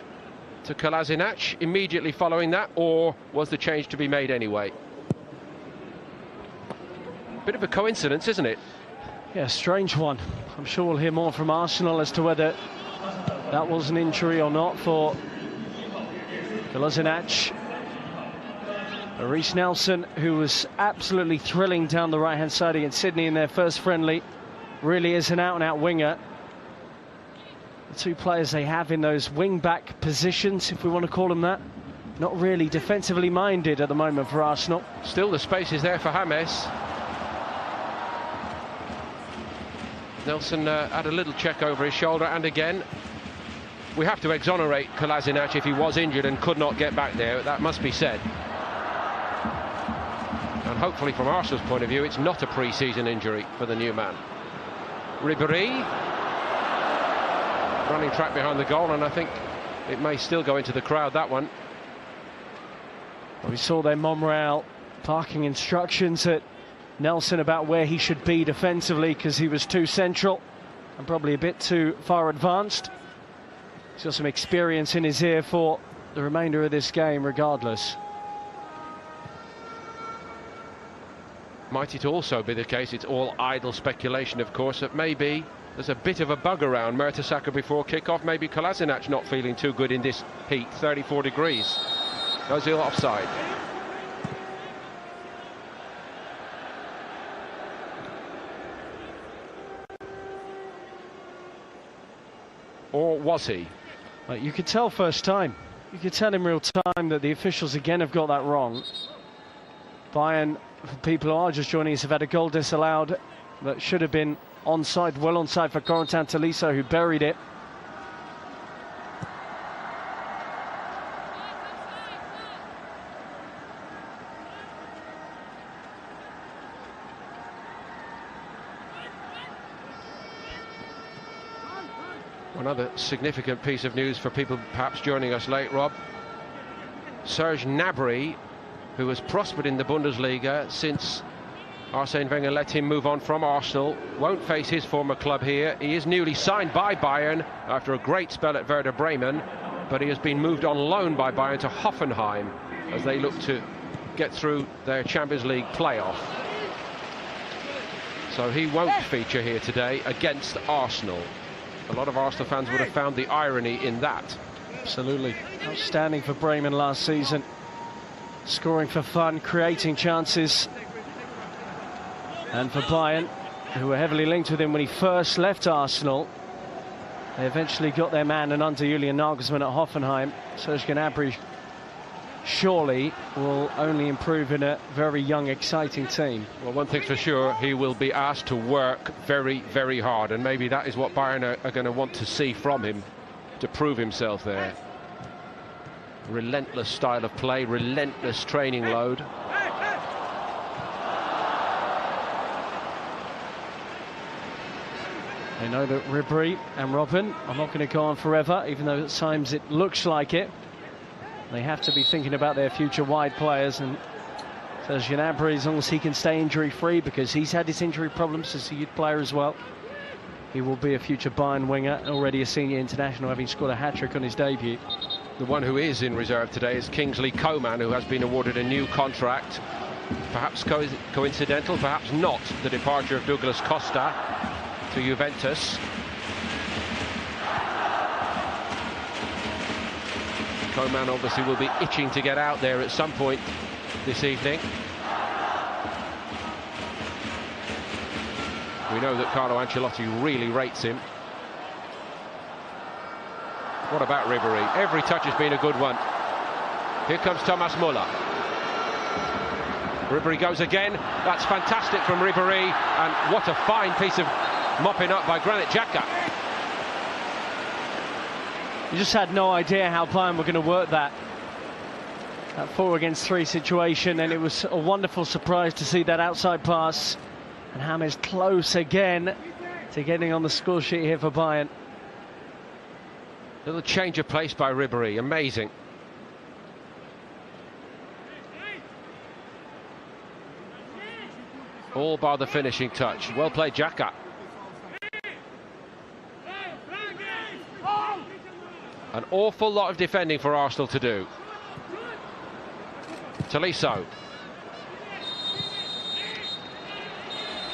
to Kolasinac immediately following that, or was the change to be made anyway? Bit of a coincidence, isn't it? Yeah, strange one. I'm sure we'll hear more from Arsenal as to whether that was an injury or not for Kolasinac. Reece Nelson, who was absolutely thrilling down the right-hand side against Sydney in their first friendly, really is an out-and-out winger. The two players they have in those wing-back positions, if we want to call them that, not really defensively minded at the moment for Arsenal. Still the space is there for James. Nelson had a little check over his shoulder, and again, we have to exonerate Kolasinac if he was injured and could not get back there. That must be said. And hopefully from Arsenal's point of view, it's not a pre-season injury for the new man. Ribéry, running track behind the goal, and I think it may still go into the crowd, that one. We saw their Monreal parking instructions at Nelson about where he should be defensively, because he was too central and probably a bit too far advanced. He's got some experience in his ear for the remainder of this game regardless. Might it also be the case, it's all idle speculation of course, that maybe there's a bit of a bug around Mertesacker before kick-off. Maybe Kolasinac not feeling too good in this heat, 34 degrees. Ozil offside. Or was he? Well, you could tell first time. You could tell in real time that the officials again have got that wrong. Bayern, for people who are just joining us, have had a goal disallowed that should have been onside, well onside for Corentin Tolisso, who buried it. Another significant piece of news for people perhaps joining us late, Rob. Serge Gnabry, who has prospered in the Bundesliga since Arsene Wenger let him move on from Arsenal, won't face his former club here. He is newly signed by Bayern after a great spell at Werder Bremen, but he has been moved on loan by Bayern to Hoffenheim as they look to get through their Champions League playoff. So he won't feature here today against Arsenal. A lot of Arsenal fans would have found the irony in that. Absolutely. Outstanding for Bremen last season. Scoring for fun, creating chances. And for Bayern, who were heavily linked with him when he first left Arsenal, they eventually got their man, and under Julian Nagelsmann at Hoffenheim, Serge Gnabry surely will only improve in a very young, exciting team. Well, one thing's for sure, he will be asked to work very, very hard, and maybe that is what Bayern are going to want to see from him to prove himself there. Relentless style of play, relentless training load. They know that Ribéry and Robben are not going to go on forever, even though at times it looks like it. They have to be thinking about their future wide players, and Serge Gnabry, as long as he can stay injury-free, because he's had his injury problems as a youth player as well, he will be a future Bayern winger, already a senior international, having scored a hat-trick on his debut. The one who is in reserve today is Kingsley Coman, who has been awarded a new contract. Perhaps coincidental, perhaps not, the departure of Douglas Costa to Juventus. Coman obviously will be itching to get out there at some point this evening. We know that Carlo Ancelotti really rates him. What about Ribéry? Every touch has been a good one. Here comes Thomas Müller. Ribéry goes again. That's fantastic from Ribéry, and what a fine piece of mopping up by Granit Xhaka. You just had no idea how Bayern were going to work that 4 against 3 situation, and it was a wonderful surprise to see that outside pass. And James close again to getting on the score sheet here for Bayern. Little change of pace by Ribéry, amazing. All bar the finishing touch. Well played, Xhaka. An awful lot of defending for Arsenal to do. Tolisso.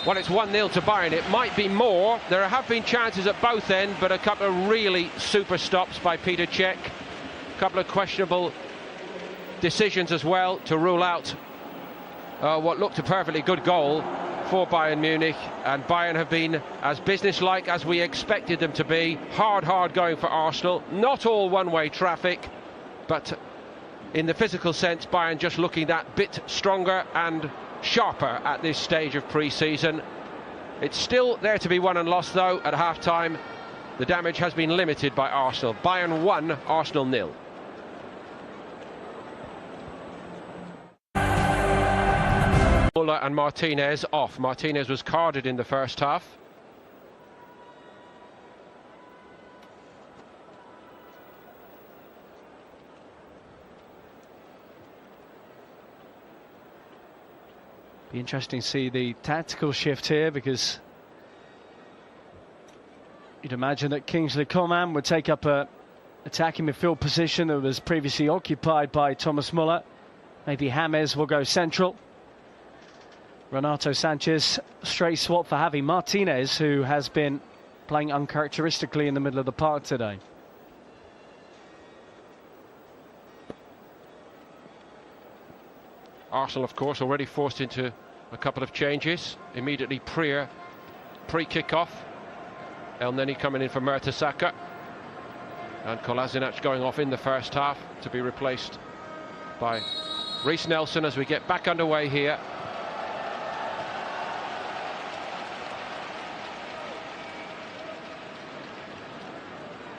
Well, it's 1-0 to Bayern. It might be more. There have been chances at both ends, but a couple of really super stops by Peter Cech. A couple of questionable decisions as well to rule out what looked a perfectly good goal for Bayern Munich. And Bayern have been as businesslike as we expected them to be. Hard going for Arsenal. Not all one-way traffic, but in the physical sense, Bayern just looking that bit stronger and sharper at this stage of pre-season. It's still there to be won and lost though at half-time. The damage has been limited by Arsenal. Bayern 1, Arsenal 0. Muller and Martinez off. Martinez was carded in the first half. Be interesting to see the tactical shift here, because you'd imagine that Kingsley Coman would take up a attacking midfield position that was previously occupied by Thomas Muller. Maybe James will go central. Renato Sanchez straight swap for Javi Martinez, who has been playing uncharacteristically in the middle of the park today. Arsenal, of course, already forced into a couple of changes immediately pre-kick-off. El Neni coming in for Mertesacker, and Kolasinac going off in the first half to be replaced by Reiss Nelson as we get back underway here.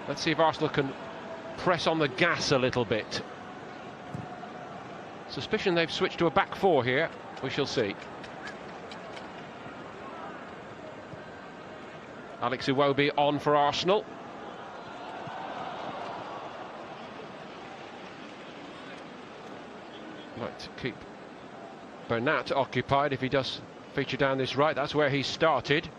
Let's see if Arsenal can press on the gas a little bit. Suspicion they've switched to a back four here. We shall see. Alex Iwobi on for Arsenal. Might keep Bernat occupied if he does feature down this right. That's where he started.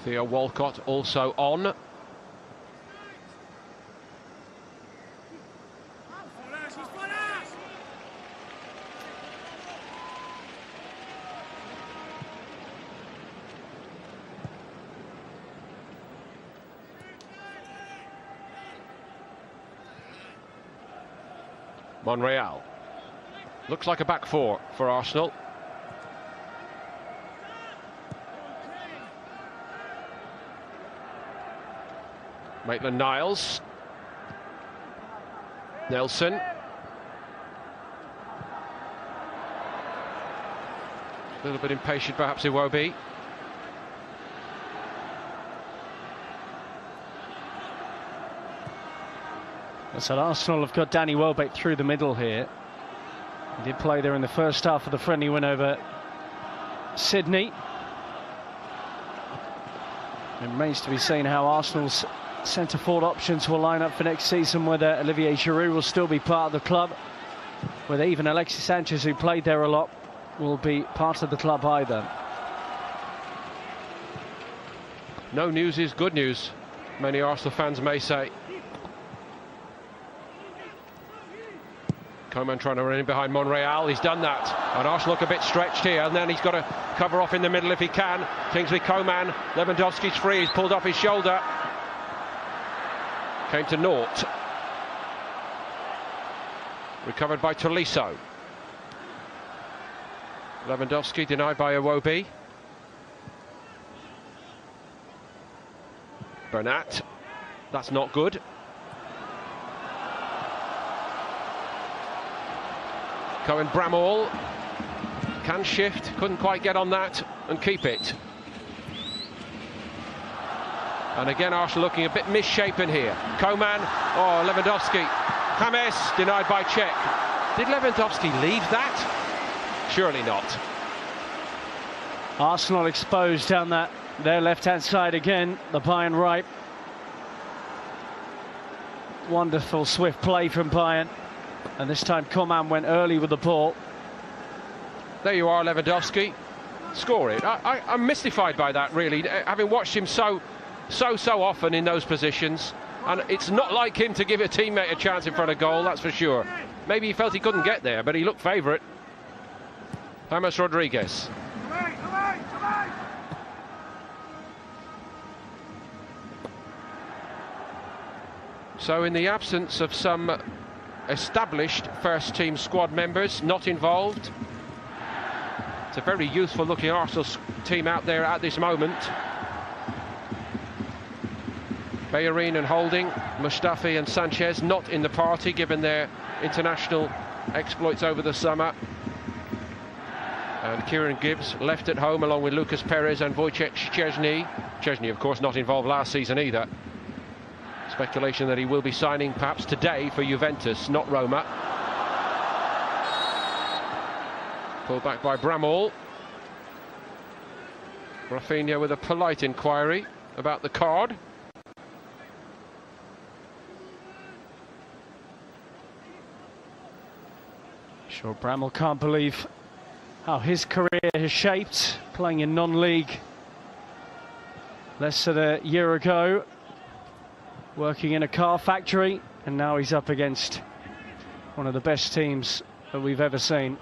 Theo Walcott also on. Monreal. Looks like a back four for Arsenal. Maitland-Niles. Nelson. A little bit impatient perhaps Iwobi. So Arsenal have got Danny Welbeck through the middle here. He did play there in the first half of the friendly win over Sydney. It remains to be seen how Arsenal's centre-forward options will line up for next season, whether Olivier Giroud will still be part of the club, whether even Alexis Sanchez, who played there a lot, will be part of the club either. No news is good news, many Arsenal fans may say. Coman trying to run in behind Monreal. He's done that, and Arsenal look a bit stretched here, and then he's got to cover off in the middle if he can. Kingsley Coman, Lewandowski's free, he's pulled off his shoulder. Came to naught. Recovered by Tolisso. Lewandowski denied by Iwobi. Bernat. That's not good. Cohen Bramall can shift, couldn't quite get on that and keep it. And again Arsenal looking a bit misshapen here. Coman, oh Lewandowski, James denied by Cech. Did Lewandowski leave that? Surely not. Arsenal exposed down that their left-hand side again, the Bayern right. Wonderful swift play from Bayern, and this time Coman went early with the ball. There you are, Lewandowski. Score it. I'm mystified by that, really, having watched him so often in those positions. And it's not like him to give a teammate a chance in front of goal, that's for sure. Maybe he felt he couldn't get there, but he looked favourite. James Rodriguez. So in the absence of some established first-team squad members not involved, it's a very youthful-looking Arsenal team out there at this moment. Bayern and Holding, Mustafi and Sanchez not in the party given their international exploits over the summer. And Kieran Gibbs left at home along with Lucas Perez and Wojciech Szczesny. Szczesny, of course, not involved last season either. Speculation that he will be signing perhaps today for Juventus, not Roma. Pulled back by Bramall. Rafinha with a polite inquiry about the card. Sure, Bramall can't believe how his career has shaped, playing in non-league less than a year ago, working in a car factory, and now he's up against one of the best teams that we've ever seen.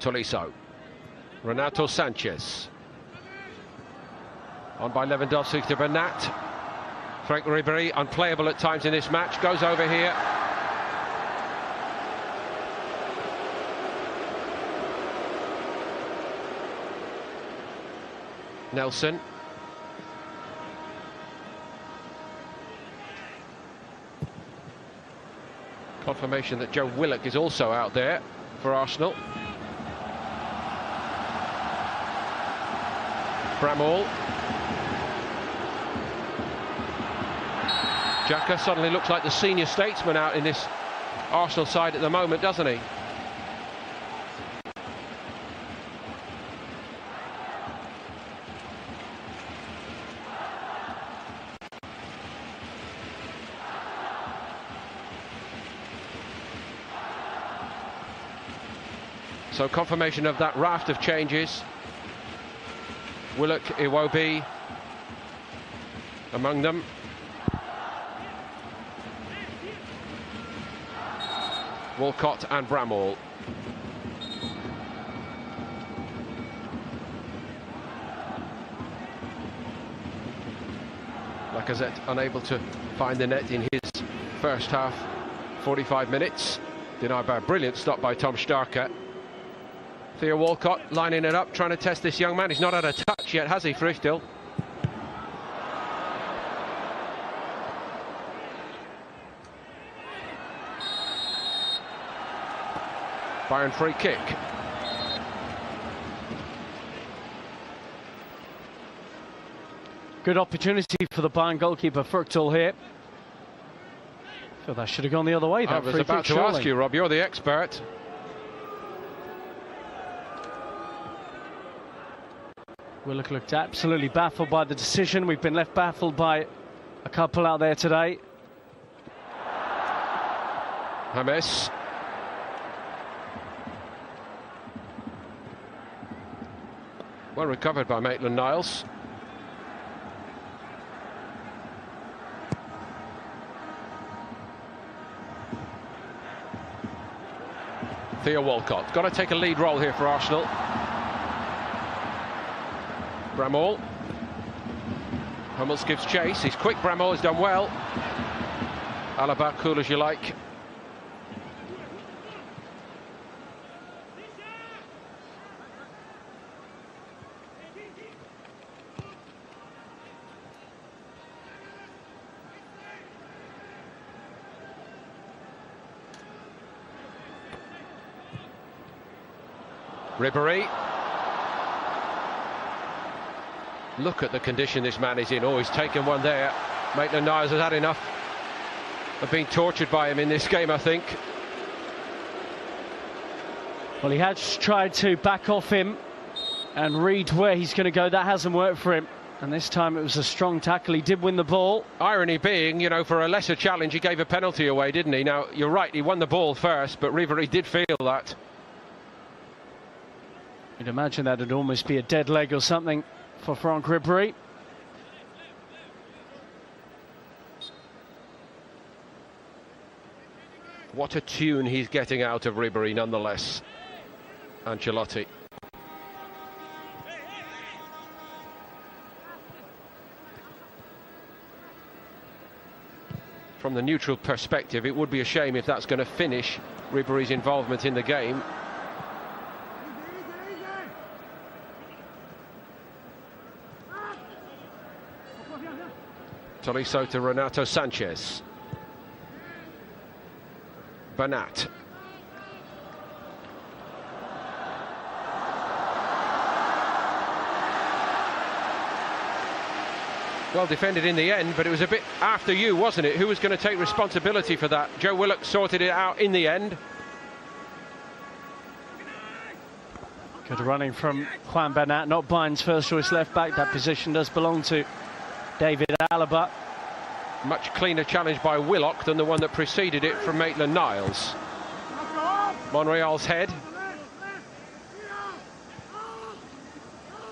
Tolisso. Renato Sanchez. On by Lewandowski to Bernat. Frank Ribéry, unplayable at times in this match, goes over here. Nelson. Confirmation that Joe Willock is also out there for Arsenal. Bramall. Xhaka suddenly looks like the senior statesman out in this Arsenal side at the moment, doesn't he? So confirmation of that raft of changes. Willock, Iwobi among them. Walcott and Bramall. Lacazette unable to find the net in his first half, 45 minutes. Denied by a brilliant stop by Tom Starker. Theo Walcott lining it up, trying to test this young man. He's not had a touch yet, has he, Frichtel? Bayern free kick. Good opportunity for the Bayern goalkeeper Frichtel here. I feel that should have gone the other way. I was about to ask you, Rob, you're the expert. Willock looked absolutely baffled by the decision. We've been left baffled by a couple out there today. James. Well recovered by Maitland-Niles. Theo Walcott. Got to take a lead role here for Arsenal. Bramall. Hummels gives chase. He's quick. Bramall has done well. Alaba, cool as you like. Ribéry. Look at the condition this man is in. Oh, he's taken one there. Maitland-Niles has had enough. have been tortured by him in this game, I think. Well, he has tried to back off him and read where he's going to go. That hasn't worked for him. And this time it was a strong tackle. He did win the ball. Irony being, you know, for a lesser challenge, he gave a penalty away, didn't he? Now, you're right, he won the ball first, but Ribery did feel that. You'd imagine that would almost be a dead leg or something for Franck Ribery. What a tune he's getting out of Ribery, nonetheless. Ancelotti. From the neutral perspective, it would be a shame if that's going to finish Ribery's involvement in the game. Tolisso to Renato Sanchez. Bernat. Well defended in the end, but it was a bit after you, wasn't it? Who was going to take responsibility for that? Joe Willock sorted it out in the end. Good running from Juan Bernat, not Bayern's first choice left back. That position does belong to David Alaba. Much cleaner challenge by Willock than the one that preceded it from Maitland-Niles. Monreal's head.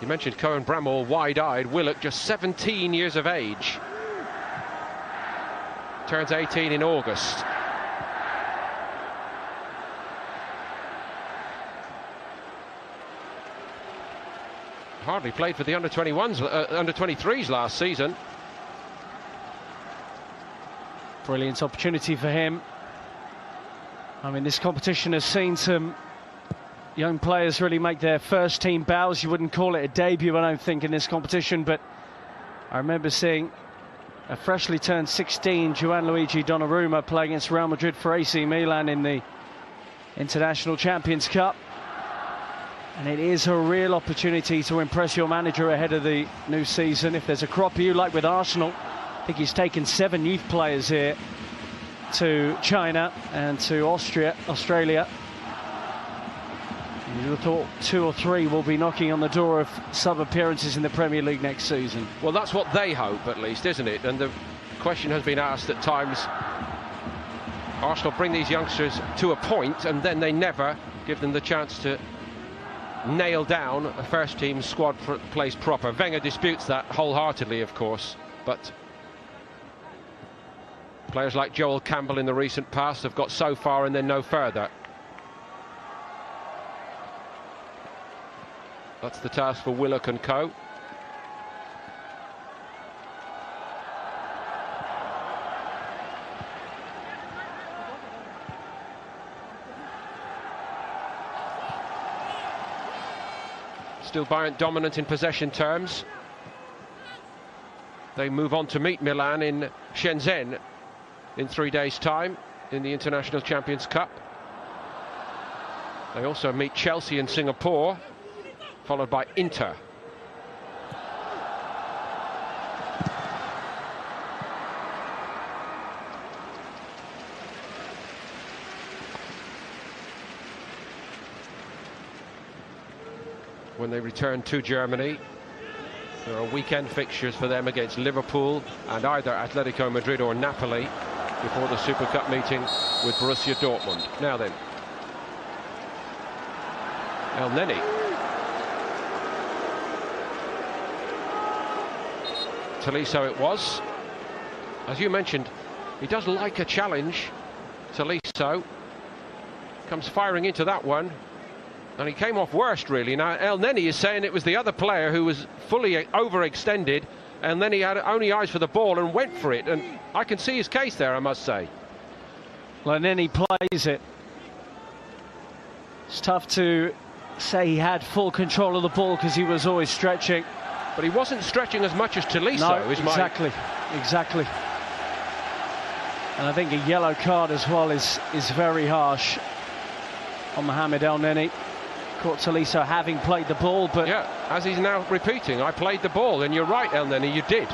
You mentioned Cohen Bramall, wide-eyed. Willock, just 17 years of age. Turns 18 in August. Hardly played for the under-21s, under-23s last season. Brilliant opportunity for him. I mean, this competition has seen some young players really make their first team bows. You wouldn't call it a debut, I don't think, in this competition, but I remember seeing a freshly turned 16 Gianluigi Donnarumma play against Real Madrid for AC Milan in the International Champions Cup. And it is a real opportunity to impress your manager ahead of the new season. If there's a crop of you, like with Arsenal, I think he's taken 7 youth players here to China and to Australia. You would have thought 2 or 3 will be knocking on the door of sub-appearances in the Premier League next season. Well, that's what they hope, at least, isn't it? And the question has been asked at times, Arsenal bring these youngsters to a point and then they never give them the chance to nail down a first-team squad place proper. Wenger disputes that wholeheartedly, of course, but players like Joel Campbell in the recent past have got so far and then no further. That's the task for Willock and co. Still Bayern dominant in possession terms. They move on to meet Milan in Shenzhen in 3 days' time in the International Champions Cup. They also meet Chelsea in Singapore, followed by Inter. When they return to Germany, there are weekend fixtures for them against Liverpool and either Atletico Madrid or Napoli before the Super Cup meeting with Borussia Dortmund. Now then, El Neni. Tolisso it was. As you mentioned, he does like a challenge. Tolisso comes firing into that one, and he came off worst, really. Now El Neni is saying it was the other player who was fully overextended, and then he had only eyes for the ball and went for it, and I can see his case there, I must say. Well, Neni plays it. It's tough to say he had full control of the ball because he was always stretching. But he wasn't stretching as much as Tolisso. No, exactly. And I think a yellow card as well is very harsh on Mohamed El Neni. Caught Tolisso having played the ball, but yeah, as he's now repeating, I played the ball, and you're right, El Neni, you did.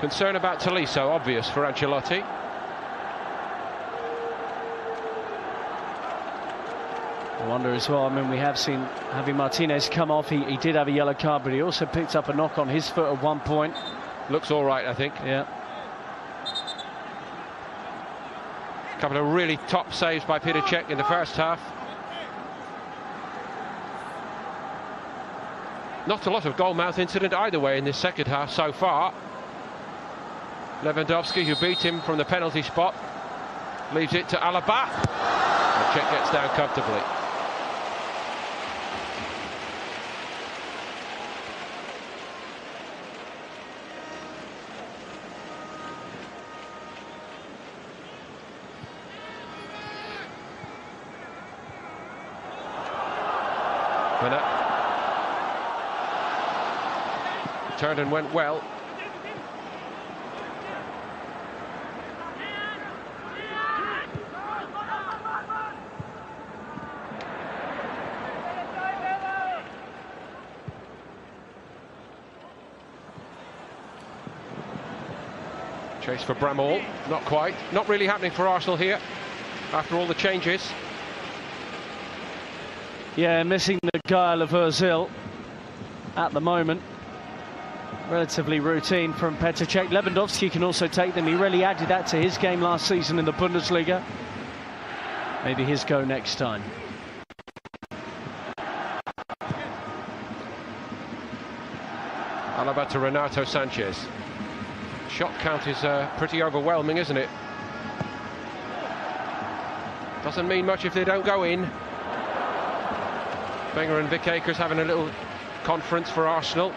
Concern about Tolisso, obvious for Ancelotti. I wonder as well, I mean, we have seen Javi Martinez come off. He did have a yellow card, but he also picked up a knock on his foot at one point. Looks all right, I think. Yeah. A couple of really top saves by Petr Cech in the first half. Not a lot of goal-mouth incident either way in this second half so far. Lewandowski, who beat him from the penalty spot, leaves it to Alaba. And Cech gets down comfortably. Turned and went well. Chase for Bramall, not quite. Not really happening for Arsenal here after all the changes. Yeah, missing the guile of Ozil at the moment. Relatively routine from Petr Cech. Lewandowski can also take them. He really added that to his game last season in the Bundesliga. Maybe his go next time. Alaba to Renato Sanchez. Shot count is pretty overwhelming, isn't it? Doesn't mean much if they don't go in. Wenger and Vic Akers having a little conference for Arsenal.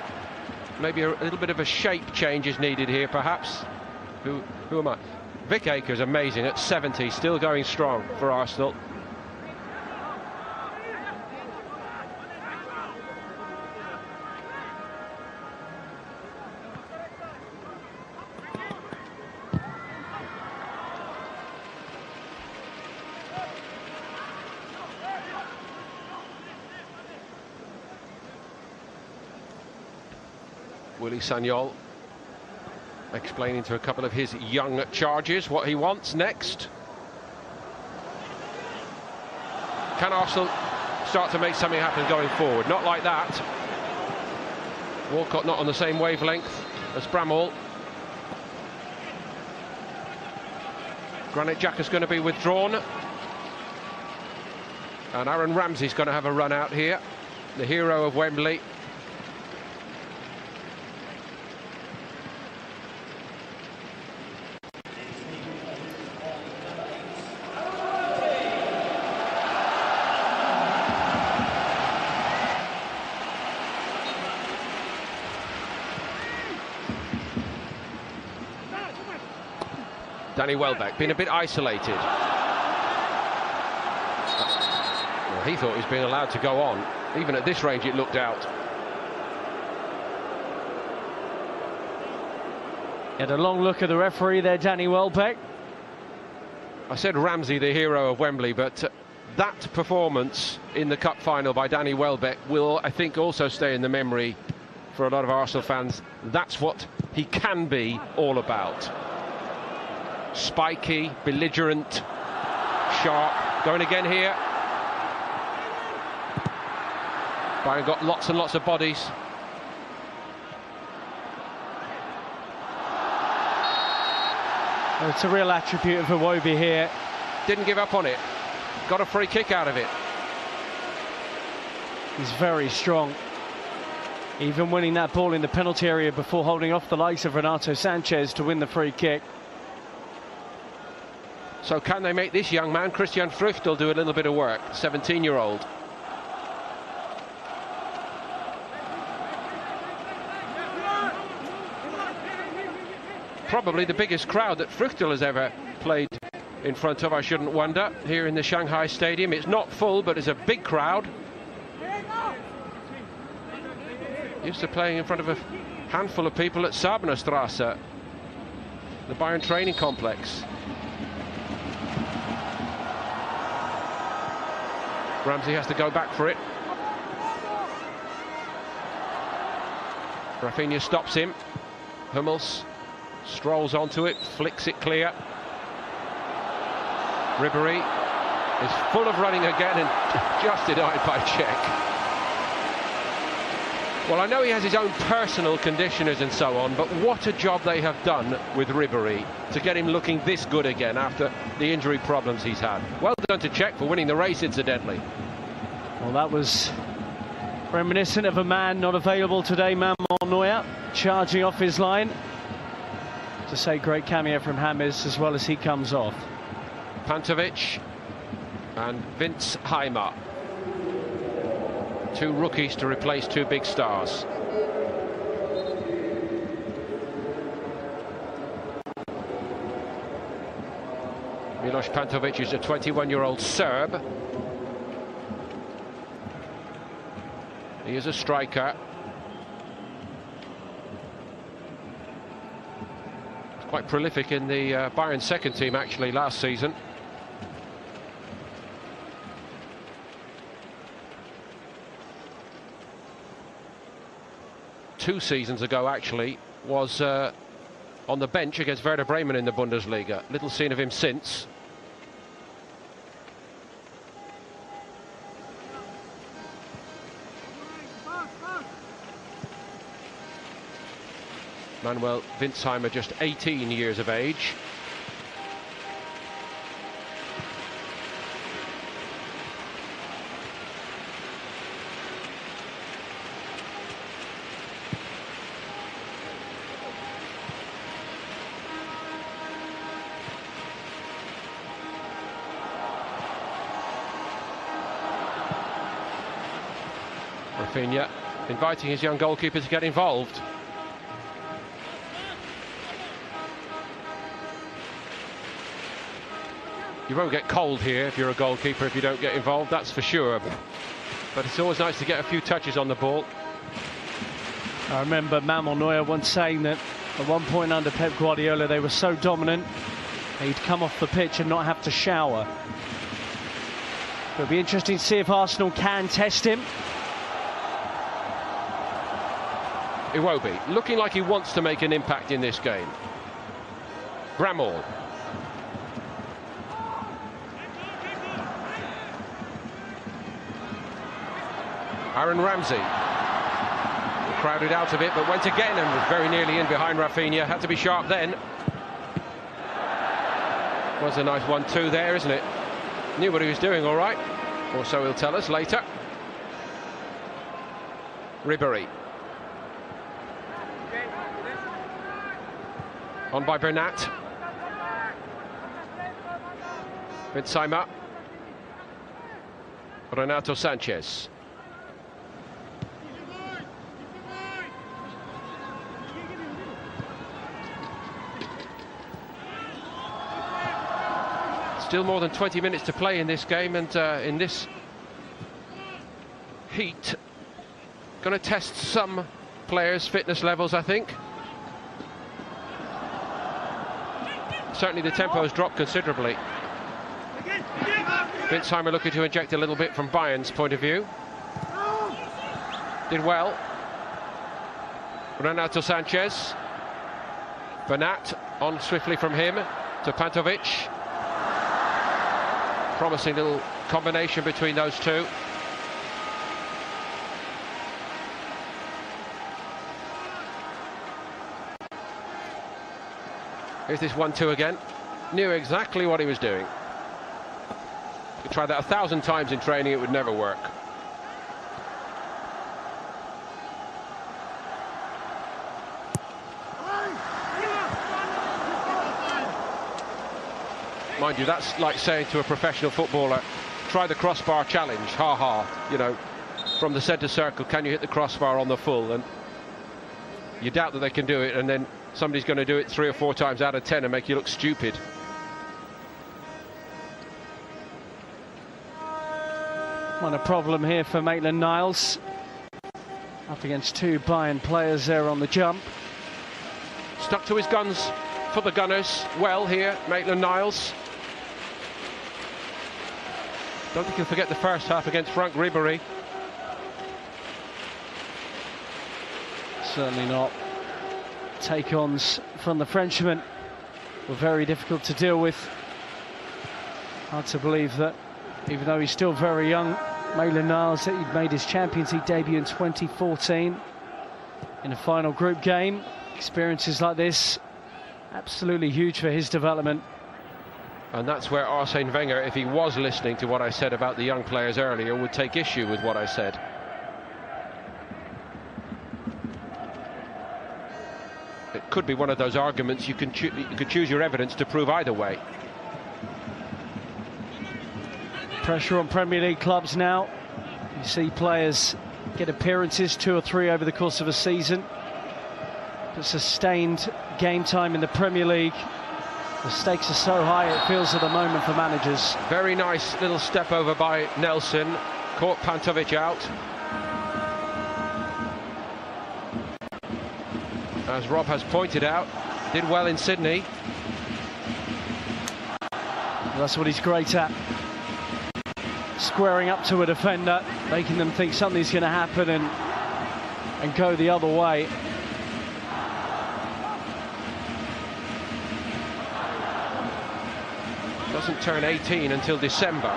Maybe a little bit of a shape change is needed here, perhaps. Who am I? Vic Akers, amazing, at 70, still going strong for Arsenal. Willy Sagnol explaining to a couple of his young charges what he wants next. Can Arsenal start to make something happen going forward? Not like that. Walcott not on the same wavelength as Bramall. Granit Xhaka's going to be withdrawn. And Aaron Ramsey's going to have a run out here. The hero of Wembley. Danny Welbeck been a bit isolated. Well, he thought he was being allowed to go on. Even at this range it looked out. He had a long look at the referee there, Danny Welbeck. I said Ramsey the hero of Wembley, but that performance in the cup final by Danny Welbeck will, I think, also stay in the memory for a lot of Arsenal fans. That's what he can be all about. Spiky, belligerent, sharp. Going again here. Bayern got lots and lots of bodies. Well, it's a real attribute of Iwobi here. Didn't give up on it. Got a free kick out of it. He's very strong. Even winning that ball in the penalty area before holding off the likes of Renato Sanchez to win the free kick. So can they make this young man, Christian Früchtl, do a little bit of work? 17-year-old. Probably the biggest crowd that Früchtl has ever played in front of, I shouldn't wonder, here in the Shanghai Stadium. It's not full, but it's a big crowd. Used to playing in front of a handful of people at Sabenerstrasse, the Bayern training complex. Ramsey has to go back for it. Rafinha stops him. Hummels Strolls onto it, flicks it clear. Ribéry is full of running again and just denied by Cech. Well, I know he has his own personal conditioners and so on, but what a job they have done with Ribéry to get him looking this good again after the injury problems he's had. Well done to Cech for winning the race, incidentally. Well, that was reminiscent of a man not available today, Manuel Neuer, charging off his line. To say great cameo from James as well as he comes off. Pantovic and Vince Heimer. Two rookies to replace two big stars. Milos Pantovic is a 21-year-old Serb. He is a striker. Quite prolific in the Bayern second team actually last season. Two seasons ago actually was on the bench against Werder Bremen in the Bundesliga. Little seen of him since. Manuel Winsheimer, just 18 years of age. Rafinha inviting his young goalkeeper to get involved. You won't get cold here if you're a goalkeeper if you don't get involved, that's for sure. But it's always nice to get a few touches on the ball. I remember Manuel Neuer once saying that at one point under Pep Guardiola they were so dominant he'd come off the pitch and not have to shower. It'll be interesting to see if Arsenal can test him. It won't be. Looking like he wants to make an impact in this game. Bramall. Aaron Ramsey. Crowded out of it, but went again and was very nearly in behind Rafinha. Had to be sharp then. Was a nice 1-2 there, isn't it? Knew what he was doing, all right. Or so he'll tell us later. Ribéry. On by Bernat. Winsheimer. Renato Sanchez. Still more than 20 minutes to play in this game, and in this heat, going to test some players' fitness levels, I think. Certainly the tempo has dropped considerably. Winsheimer looking to inject a little bit from Bayern's point of view. Did well. Renato Sanchez. Bernat on swiftly from him to Pantovic. Promising little combination between those two. Here's this 1-2 again. Knew exactly what he was doing. He tried that 1,000 times in training, it would never work. Mind you, that's like saying to a professional footballer, try the crossbar challenge, ha, you know, from the centre circle, can you hit the crossbar on the full? And you doubt that they can do it, and then somebody's going to do it 3 or 4 times out of 10 and make you look stupid. What a problem here for Maitland-Niles. Up against 2 Bayern players there on the jump. Stuck to his guns for the Gunners. Well here, Maitland-Niles. Don't think he'll forget the first half against Frank Ribéry. Certainly not. take-ons from the Frenchman were very difficult to deal with. Hard to believe that, even though he's still very young, Maitland-Niles, that he'd made his Champions League debut in 2014 in a final group game. Experiences like this, absolutely huge for his development. And that's where Arsene Wenger, if he was listening to what I said about the young players earlier, would take issue with what I said. It could be one of those arguments you could choose your evidence to prove either way. Pressure on Premier League clubs now. You see players get appearances, 2 or 3 over the course of a season. But sustained game time in the Premier League, the stakes are so high, it feels at the moment for managers. Very nice little step over by Nelson, caught Pantovic out. As Rob has pointed out, did well in Sydney. Well, that's what he's great at. Squaring up to a defender, making them think something's going to happen and go the other way. Doesn't turn 18 until December.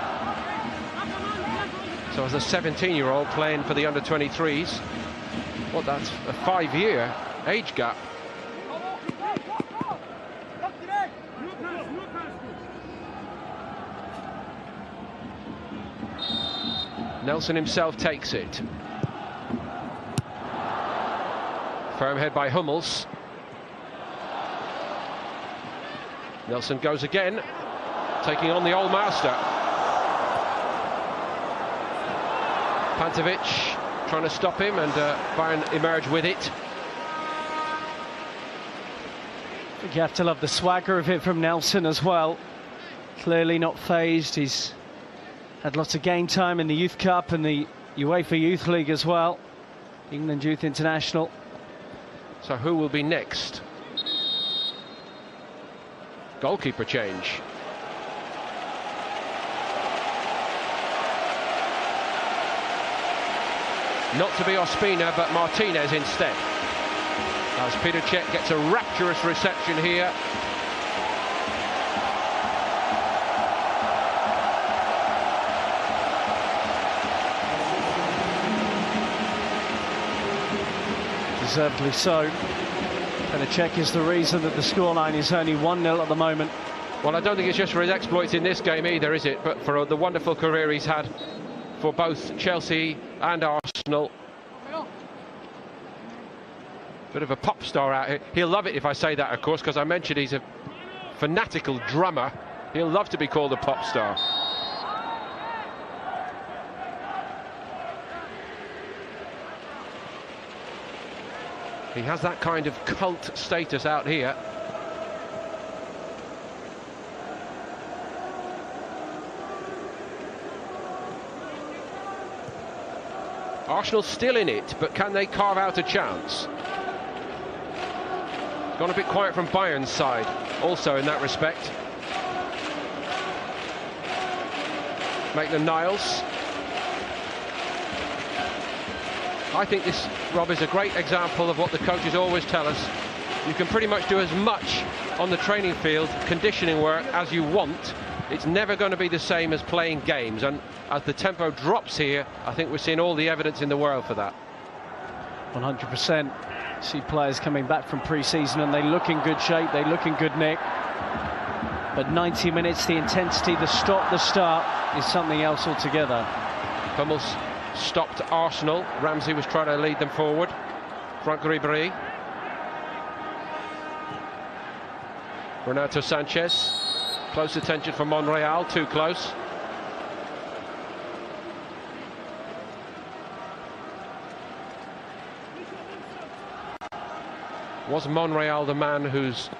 So as a 17-year-old playing for the under-23s, well, that's a 5-year age gap. Nelson himself takes it. Firm head by Hummels. Nelson goes again, taking on the old master. Pantovic trying to stop him, and Bayern emerge with it. I think you have to love the swagger of it from Nelson as well. Clearly not phased. He's had lots of game time in the Youth Cup and the UEFA Youth League as well. England Youth International. So who will be next? Goalkeeper change. Not to be Ospina, but Martinez instead. As Peter Cech gets a rapturous reception here. Deservedly so. Peter Cech is the reason that the scoreline is only 1-0 at the moment. Well, I don't think it's just for his exploits in this game either, is it? But for the wonderful career he's had for both Chelsea and Arsenal. Bit of a pop star out here. He'll love it if I say that, of course, because I mentioned he's a fanatical drummer. He'll love to be called a pop star. He has that kind of cult status out here. Arsenal still in it, but can they carve out a chance? Gone a bit quiet from Bayern's side, also in that respect. Maitland-Niles. I think this, Rob, is a great example of what the coaches always tell us. You can pretty much do as much on the training field, conditioning work, as you want. It's never going to be the same as playing games, and as the tempo drops here, I think we're seeing all the evidence in the world for that. 100%. See players coming back from pre-season and they look in good shape, they look in good nick. But 90 minutes, the intensity, the start is something else altogether. Hummels stopped Arsenal. Ramsey was trying to lead them forward. Franck Ribéry. Renato Sanchez. Close attention for Monreal, too close. Was Monreal the man whose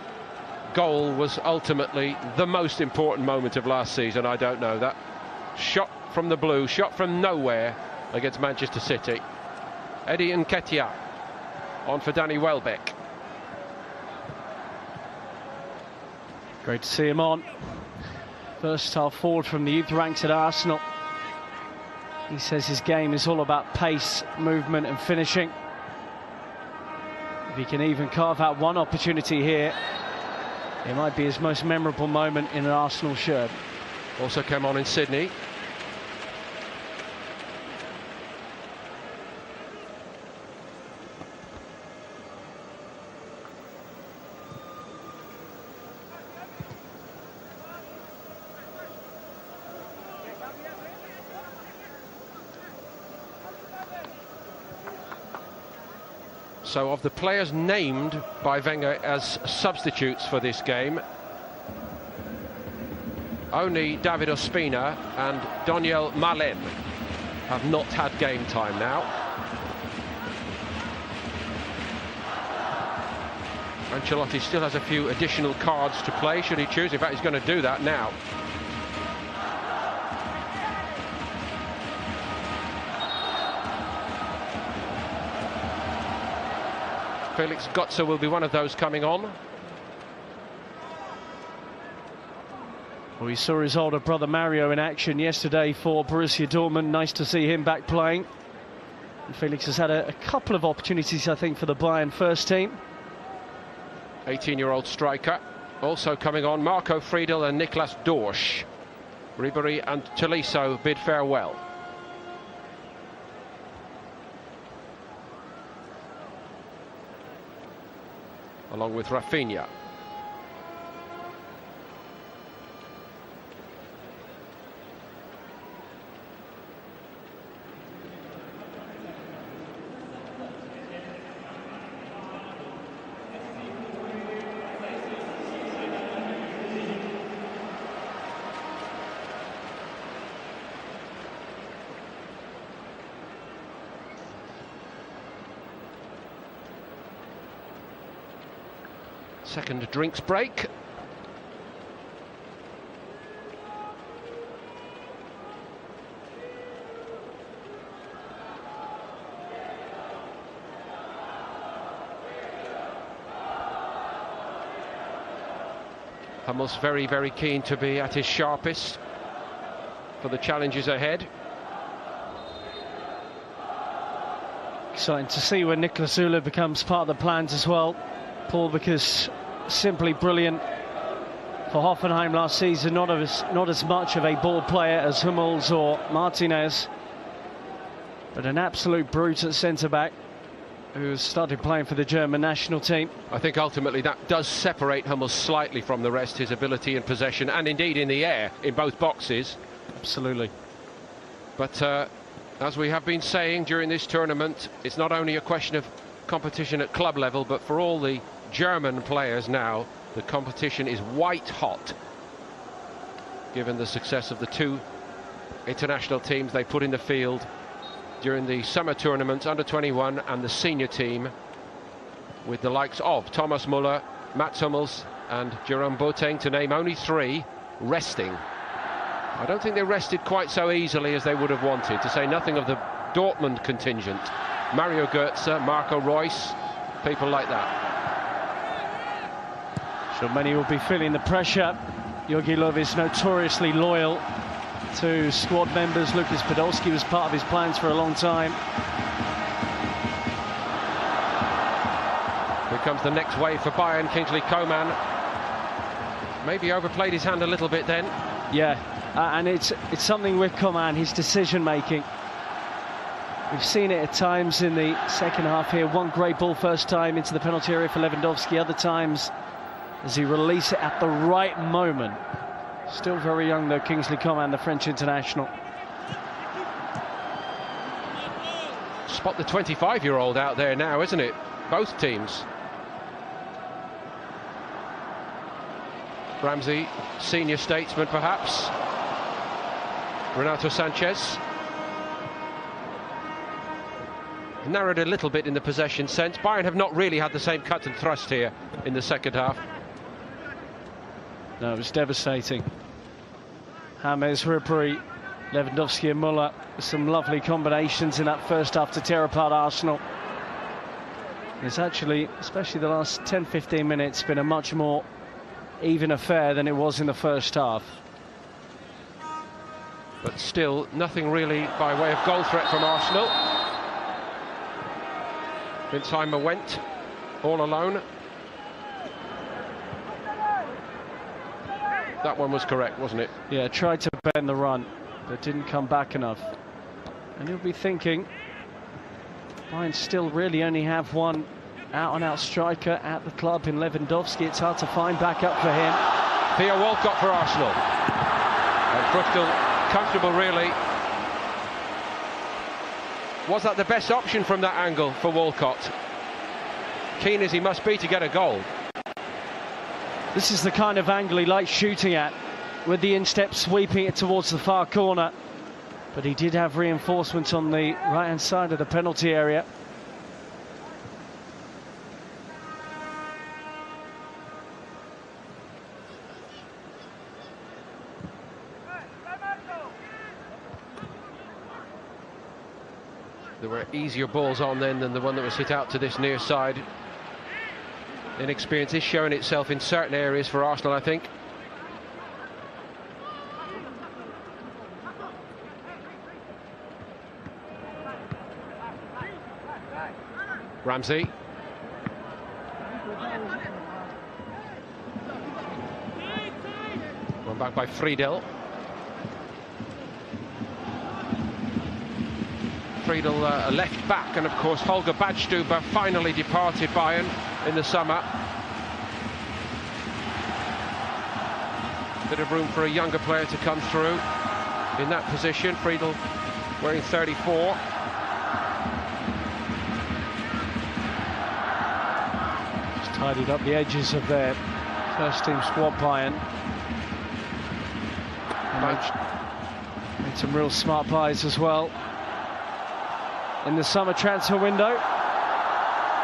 goal was ultimately the most important moment of last season? I don't know. That shot from the blue, shot from nowhere against Manchester City. Eddie Nketiah on for Danny Welbeck. Great to see him on. Versatile forward from the youth ranks at Arsenal. He says his game is all about pace, movement and finishing. If he can even carve out one opportunity here, it might be his most memorable moment in an Arsenal shirt. Also came on in Sydney. So of the players named by Wenger as substitutes for this game, only David Ospina and Daniel Malem have not had game time now. Ancelotti still has a few additional cards to play should he choose. In fact, he's going to do that now. Felix Götze will be one of those coming on. Well, we saw his older brother Mario in action yesterday for Borussia Dortmund. Nice to see him back playing. And Felix has had a couple of opportunities, I think, for the Bayern first team. 18-year-old striker. Also coming on, Marco Friedel and Niklas Dorsch. Ribéry and Tolisso bid farewell. Along with Rafinha. Second drinks break. Hummels very, very keen to be at his sharpest for the challenges ahead. Exciting to see when Niklas Süle becomes part of the plans as well, Paul, because simply brilliant for Hoffenheim last season. Not as much of a ball player as Hummels or Martinez, but an absolute brute at centre-back who has started playing for the German national team. I think ultimately that does separate Hummels slightly from the rest, his ability in possession and indeed in the air in both boxes. Absolutely. But as we have been saying during this tournament, it's not only a question of competition at club level, but for all the German players now, the competition is white hot, given the success of the two international teams they put in the field during the summer tournament, under 21 and the senior team, with the likes of Thomas Müller, Mats Hummels and Jerome Boateng, to name only three, resting. I don't think they rested quite so easily as they would have wanted, to say nothing of the Dortmund contingent. Mario Götze, Marco Reus, people like that. So many will be feeling the pressure. Jogi Löw is notoriously loyal to squad members. Lucas Podolski was part of his plans for a long time. Here comes the next wave for Bayern. Kingsley Coman maybe overplayed his hand a little bit then. Yeah, and it's something with Coman, his decision making. We've seen it at times in the second half here. One great ball first time into the penalty area for Lewandowski. Other times as he released it at the right moment. Still very young though, Kingsley Coman, the French international. Spot the 25-year-old out there now, isn't it? Both teams. Ramsey, senior statesman perhaps. Renato Sanchez. Narrowed a little bit in the possession sense. Bayern have not really had the same cut and thrust here in the second half. No, it was devastating. James, Ribéry, Lewandowski and Müller, some lovely combinations in that first half to tear apart Arsenal. It's actually, especially the last 10-15 minutes, been a much more even affair than it was in the first half. But still, nothing really by way of goal threat from Arsenal. Winsheimer went. all alone. That one was correct, wasn't it? Yeah, tried to bend the run, but didn't come back enough. And you'll be thinking, Bayern still really only have one out-and-out striker at the club in Lewandowski. It's hard to find backup for him. Theo Walcott for Arsenal. And Früchtel comfortable, really. Was that the best option from that angle for Walcott? Keen as he must be to get a goal. This is the kind of angle he likes shooting at, with the instep sweeping it towards the far corner. But he did have reinforcements on the right-hand side of the penalty area. There were easier balls on then than the one that was hit out to this near side. Inexperience is showing itself in certain areas for Arsenal, I think. Ramsey. Run back by Friedel. Friedel, a left back, and of course Holger Badstuber finally departed Bayern in the summer. Bit of room for a younger player to come through in that position. Friedel wearing 34. Just tidied up the edges of their first team squad, Bayern. Made some real smart buys as well in the summer transfer window.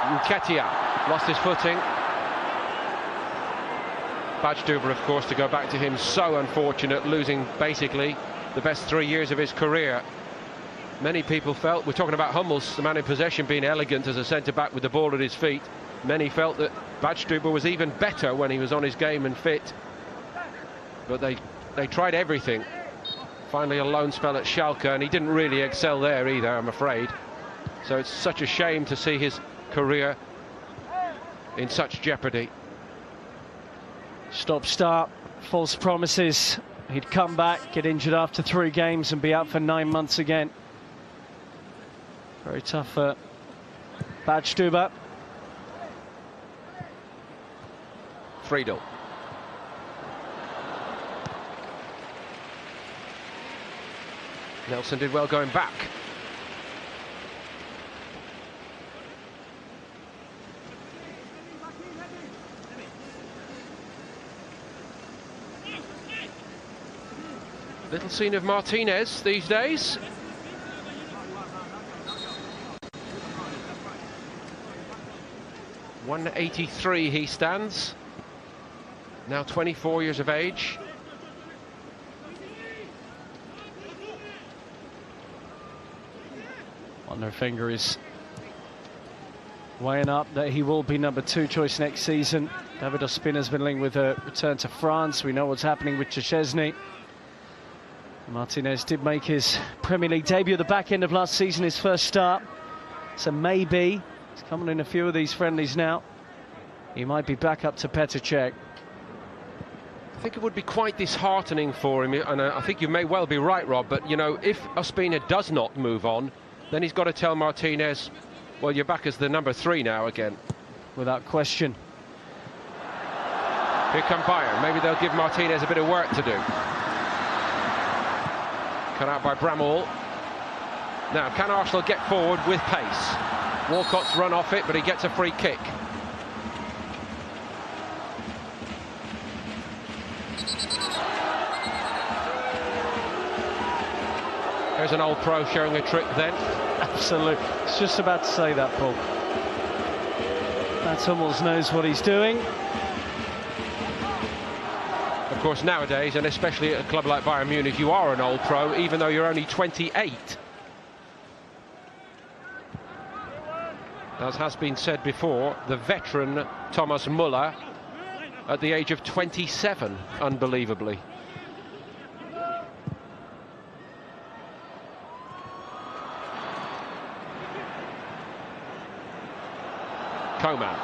Nketiah lost his footing. Badstuber, of course, to go back to him, so unfortunate, losing basically the best 3 years of his career. Many people felt, we're talking about Hummels, the man in possession, being elegant as a centre-back with the ball at his feet. Many felt that Badstuber was even better when he was on his game and fit. But they tried everything. Finally a loan spell at Schalke, and he didn't really excel there either, I'm afraid. So it's such a shame to see his career in such jeopardy. Stop-start, false promises. He'd come back, get injured after 3 games and be out for 9 months again. Very tough for Badstuber. Friedel. Nelson did well going back. Little seen of Martinez these days. .183 he stands. Now 24 years of age. On their finger is weighing up that he will be number 2 choice next season. David Ospina has been linked with a return to France. We know what's happening with Szczesny. Martinez did make his Premier League debut at the back end of last season, his first start. So maybe, he's coming in a few of these friendlies now, he might be back up to Petr Cech. I think it would be quite disheartening for him, and I think you may well be right, Rob, but you know, if Ospina does not move on, then he's got to tell Martinez, well, you're back as the number 3 now again. Without question. Here come Bayern. Maybe they'll give Martinez a bit of work to do. Cut out by Bramall. Now, can Arsenal get forward with pace? Walcott's run off it, but he gets a free kick. There's an old pro showing a trick then. Absolutely. It's just about to say that, Paul. Mats Hummels knows what he's doing. Of course, nowadays, and especially at a club like Bayern Munich, you are an old pro, even though you're only 28. As has been said before, the veteran Thomas Müller at the age of 27, unbelievably. Coman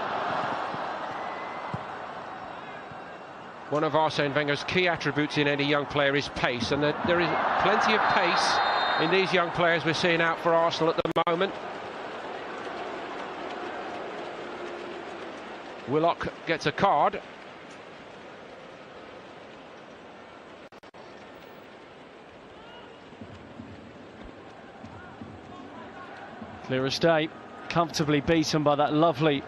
One of Arsene Wenger's key attributes in any young player is pace, and there is plenty of pace in these young players we're seeing out for Arsenal at the moment. Willock gets a card. Clear as day, comfortably beaten by that lovely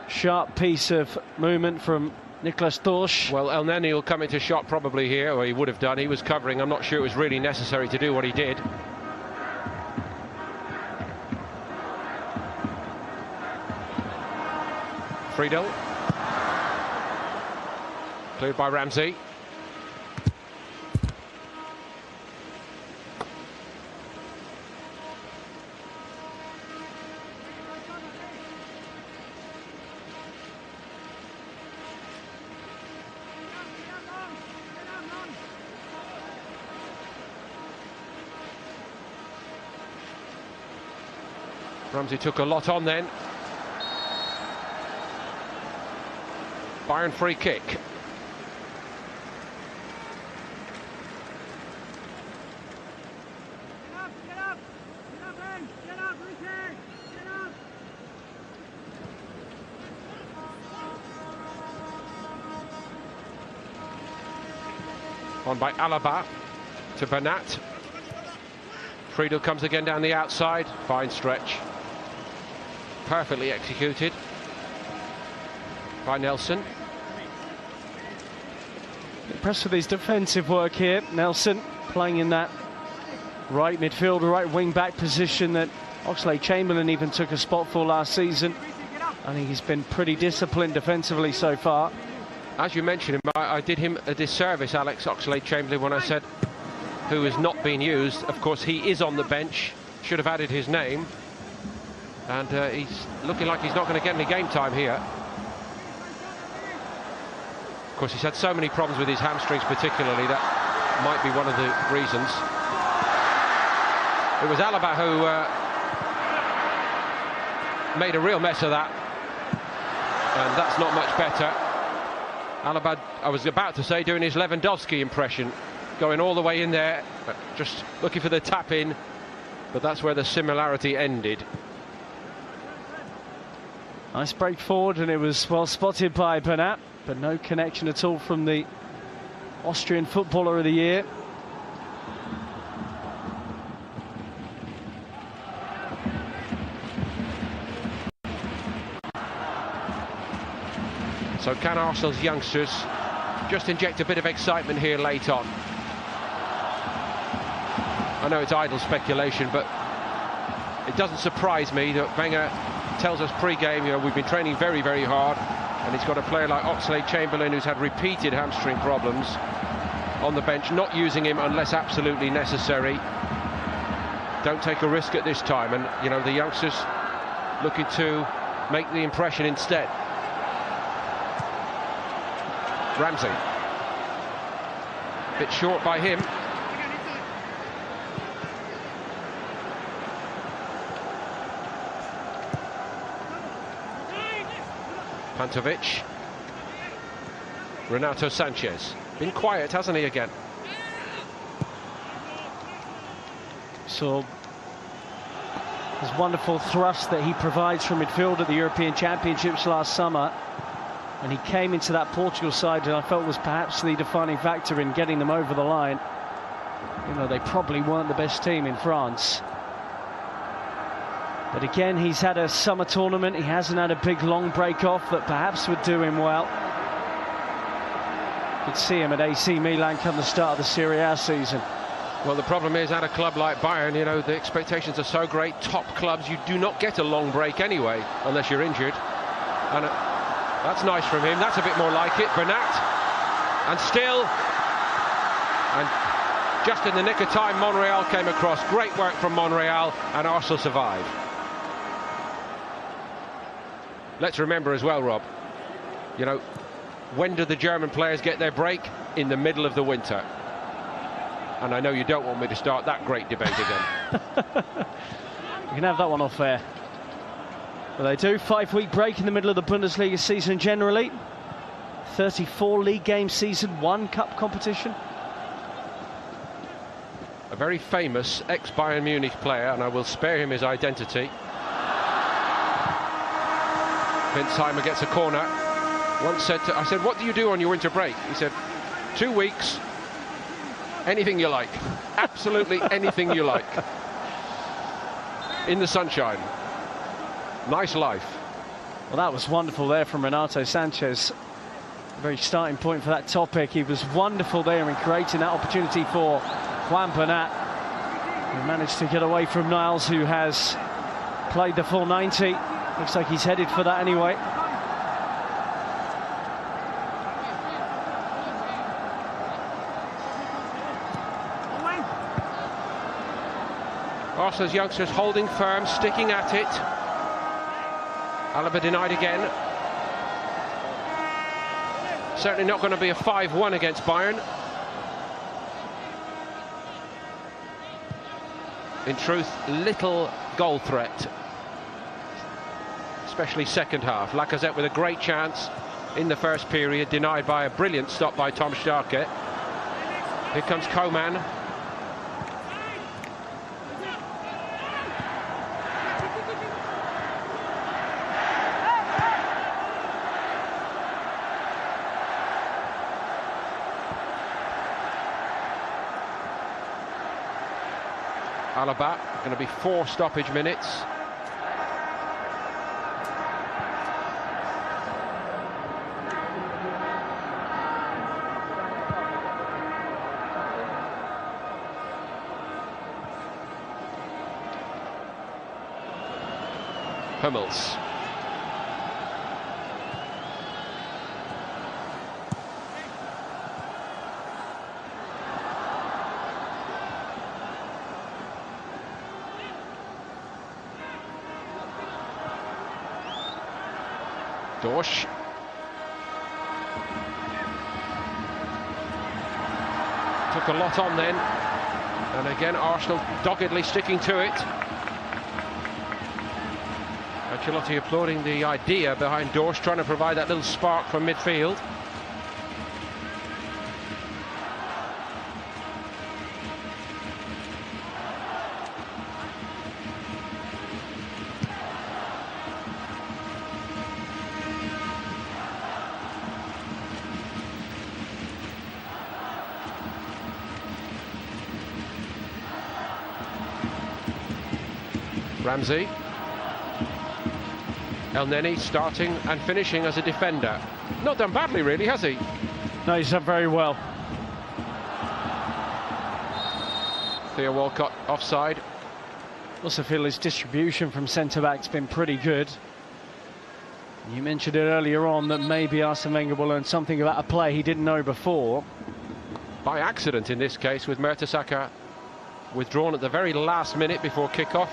sharp piece of movement from Nicholas Dorsch. Well, El Neni will come into shot probably here, or he would have done. He was covering. I'm not sure it was really necessary to do what he did. Friedel. Cleared by Ramsey. Ramsey took a lot on then. Bayern free kick. On by Alaba to Bernat. Friedel comes again down the outside. Fine stretch. Perfectly executed by Nelson. Impressed with his defensive work here. Nelson playing in that right midfield, right wing back position that Oxlade-Chamberlain even took a spot for last season. I think he's been pretty disciplined defensively so far. As you mentioned him, I did him a disservice, Alex Oxlade-Chamberlain, when I said who has not been used. Of course, he is on the bench. Should have added his name. And he's looking like he's not going to get any game time here. Of course, he's had so many problems with his hamstrings particularly. That might be one of the reasons. It was Alaba who made a real mess of that. And that's not much better. Alaba, I was about to say, doing his Lewandowski impression. Going all the way in there, just looking for the tap in. But that's where the similarity ended. Nice break forward, and it was well spotted by Bernat, but no connection at all from the Austrian Footballer of the Year. So can Arsenal's youngsters just inject a bit of excitement here late on? I know it's idle speculation, but it doesn't surprise me that Wenger tells us pre-game, you know, we've been training very, very hard, and he's got a player like Oxlade-Chamberlain who's had repeated hamstring problems on the bench, not using him unless absolutely necessary. Don't take a risk at this time, and you know, the youngsters looking to make the impression instead. Ramsey, bit short by him. Pantovic. Renato Sanchez. Been quiet, hasn't he, again? So his wonderful thrust that he provides from midfield at the European Championships last summer, and he came into that Portugal side and I felt was perhaps the defining factor in getting them over the line. You know, they probably weren't the best team in France. But again, he's had a summer tournament. He hasn't had a big long break off that perhaps would do him well. Could see him at AC Milan come the start of the Serie A season. Well, the problem is, at a club like Bayern, you know, the expectations are so great. Top clubs, you do not get a long break anyway, unless you're injured. And that's nice from him. That's a bit more like it. Bernat. And still. And just in the nick of time, Monreal came across. Great work from Monreal, and Arsenal survive. Let's remember as well, Rob, you know, when do the German players get their break? In the middle of the winter. And I know you don't want me to start that great debate again. You can have that one off air. But they do. 5-week break in the middle of the Bundesliga season generally. 34 league game season, 1 cup competition. A very famous ex-Bayern Munich player, and I will spare him his identity. Winsheimer gets a corner. Once said I said, what do you do on your winter break? He said, 2 weeks, anything you like. Absolutely anything you like. In the sunshine. Nice life. Well, that was wonderful there from Renato Sanchez. Very starting point for that topic. He was wonderful there in creating that opportunity for Juan Bernat. He managed to get away from Niles, who has played the full 90. Looks like he's headed for that anyway. Arsenal's youngsters holding firm, sticking at it. Alaba denied again. Certainly not going to be a 5-1 against Bayern. In truth, little goal threat, especially second half. Lacazette with a great chance in the first period, denied by a brilliant stop by Tom Starke. Here comes Coman. Alaba, going to be 4 stoppage minutes. Hummels. Dorsch. Took a lot on then, and again Arsenal doggedly sticking to it. Ancelotti applauding the idea behind Dorsch, trying to provide that little spark from midfield. Ramsey. El Neni starting and finishing as a defender. Not done badly really, has he? No, he's done very well. Theo Walcott offside. Also feel his distribution from centre-back's been pretty good. You mentioned it earlier on that maybe Arsene Wenger will learn something about a play he didn't know before. By accident in this case, with Mertesacker withdrawn at the very last minute before kick-off.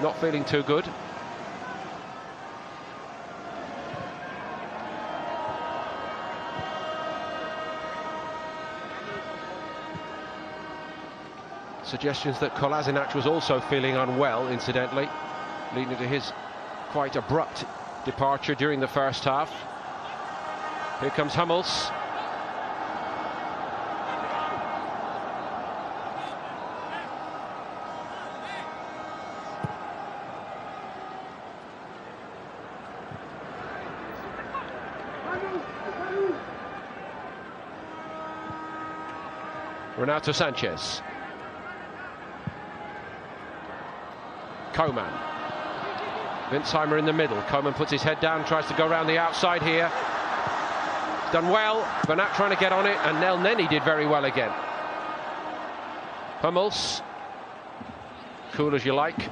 Not feeling too good. Suggestions that Kolasinac was also feeling unwell, incidentally, leading to his quite abrupt departure during the first half. Here comes Hummels. Renato Sanchez. Coman. Winsheimer in the middle. Coman puts his head down, tries to go around the outside here. Done well. Bernat trying to get on it, and El Neni did very well again. Hummels. Cool as you like.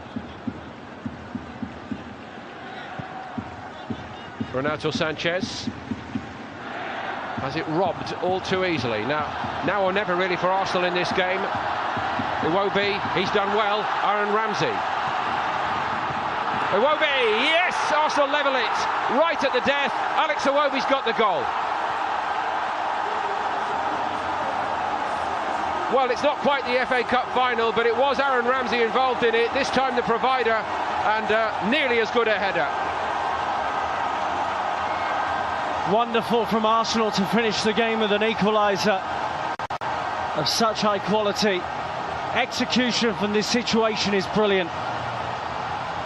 Renato Sanchez. Has it robbed all too easily. Now or never really for Arsenal in this game. Iwobi, he's done well. Aaron Ramsey. Iwobi, yes! Arsenal level it right at the death. Alex Iwobi's got the goal. Well, it's not quite the FA Cup final, but it was Aaron Ramsey involved in it. This time the provider, and nearly as good a header. Wonderful from Arsenal to finish the game with an equaliser of such high quality. Execution from this situation is brilliant.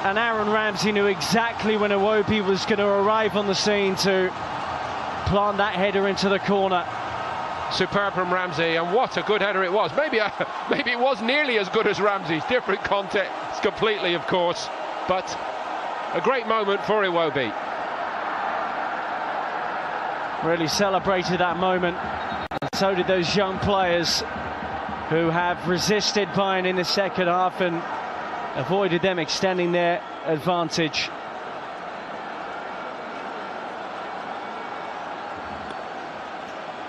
And Aaron Ramsey knew exactly when Iwobi was going to arrive on the scene to plant that header into the corner. Superb from Ramsey, and what a good header it was. Maybe it was nearly as good as Ramsey's. Different context completely, of course, but a great moment for Iwobi. Really celebrated that moment, and so did those young players who have resisted Bayern in the second half and avoided them extending their advantage.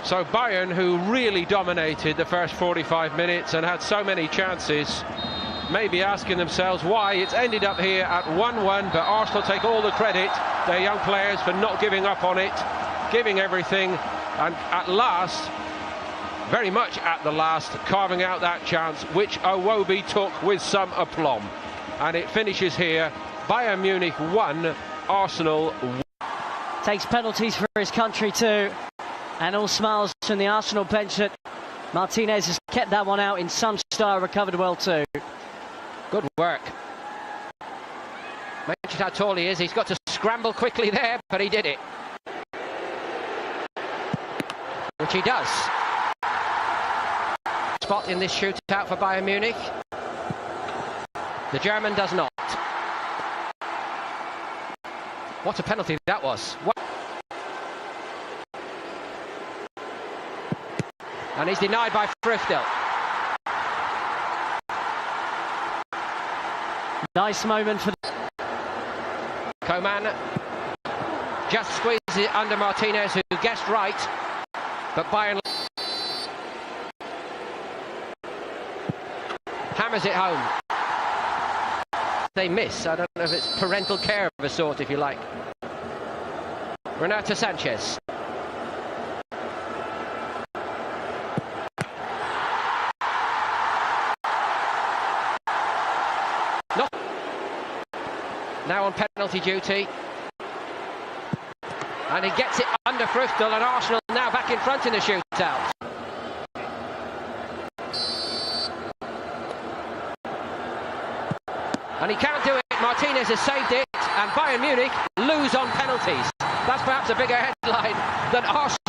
So Bayern, who really dominated the first 45 minutes and had so many chances, may be asking themselves why it's ended up here at 1-1, but Arsenal take all the credit, their young players, for not giving up on it, giving everything, and at last, very much at the last, carving out that chance, which Iwobi took with some aplomb. And it finishes here, Bayern Munich 1, Arsenal 1. Takes penalties for his country too, and all smiles from the Arsenal bench that Martinez has kept that one out in some style, recovered well too. Good work. Mentioned how tall he is, he's got to scramble quickly there, but he did it. Which he does. Spot in this shootout for Bayern Munich. The German does not. What a penalty that was. And he's denied by Früchtel. Nice moment for Coman just squeezes it under Martinez, who guessed right, but Bayern hammers it home. They miss. I don't know if it's parental care of a sort, if you like. Renato Sanchez. Now on penalty duty, and he gets it under Früchtel, and Arsenal now back in front in the shootout. And he can't do it. Martinez has saved it, and Bayern Munich lose on penalties. That's perhaps a bigger headline than Arsenal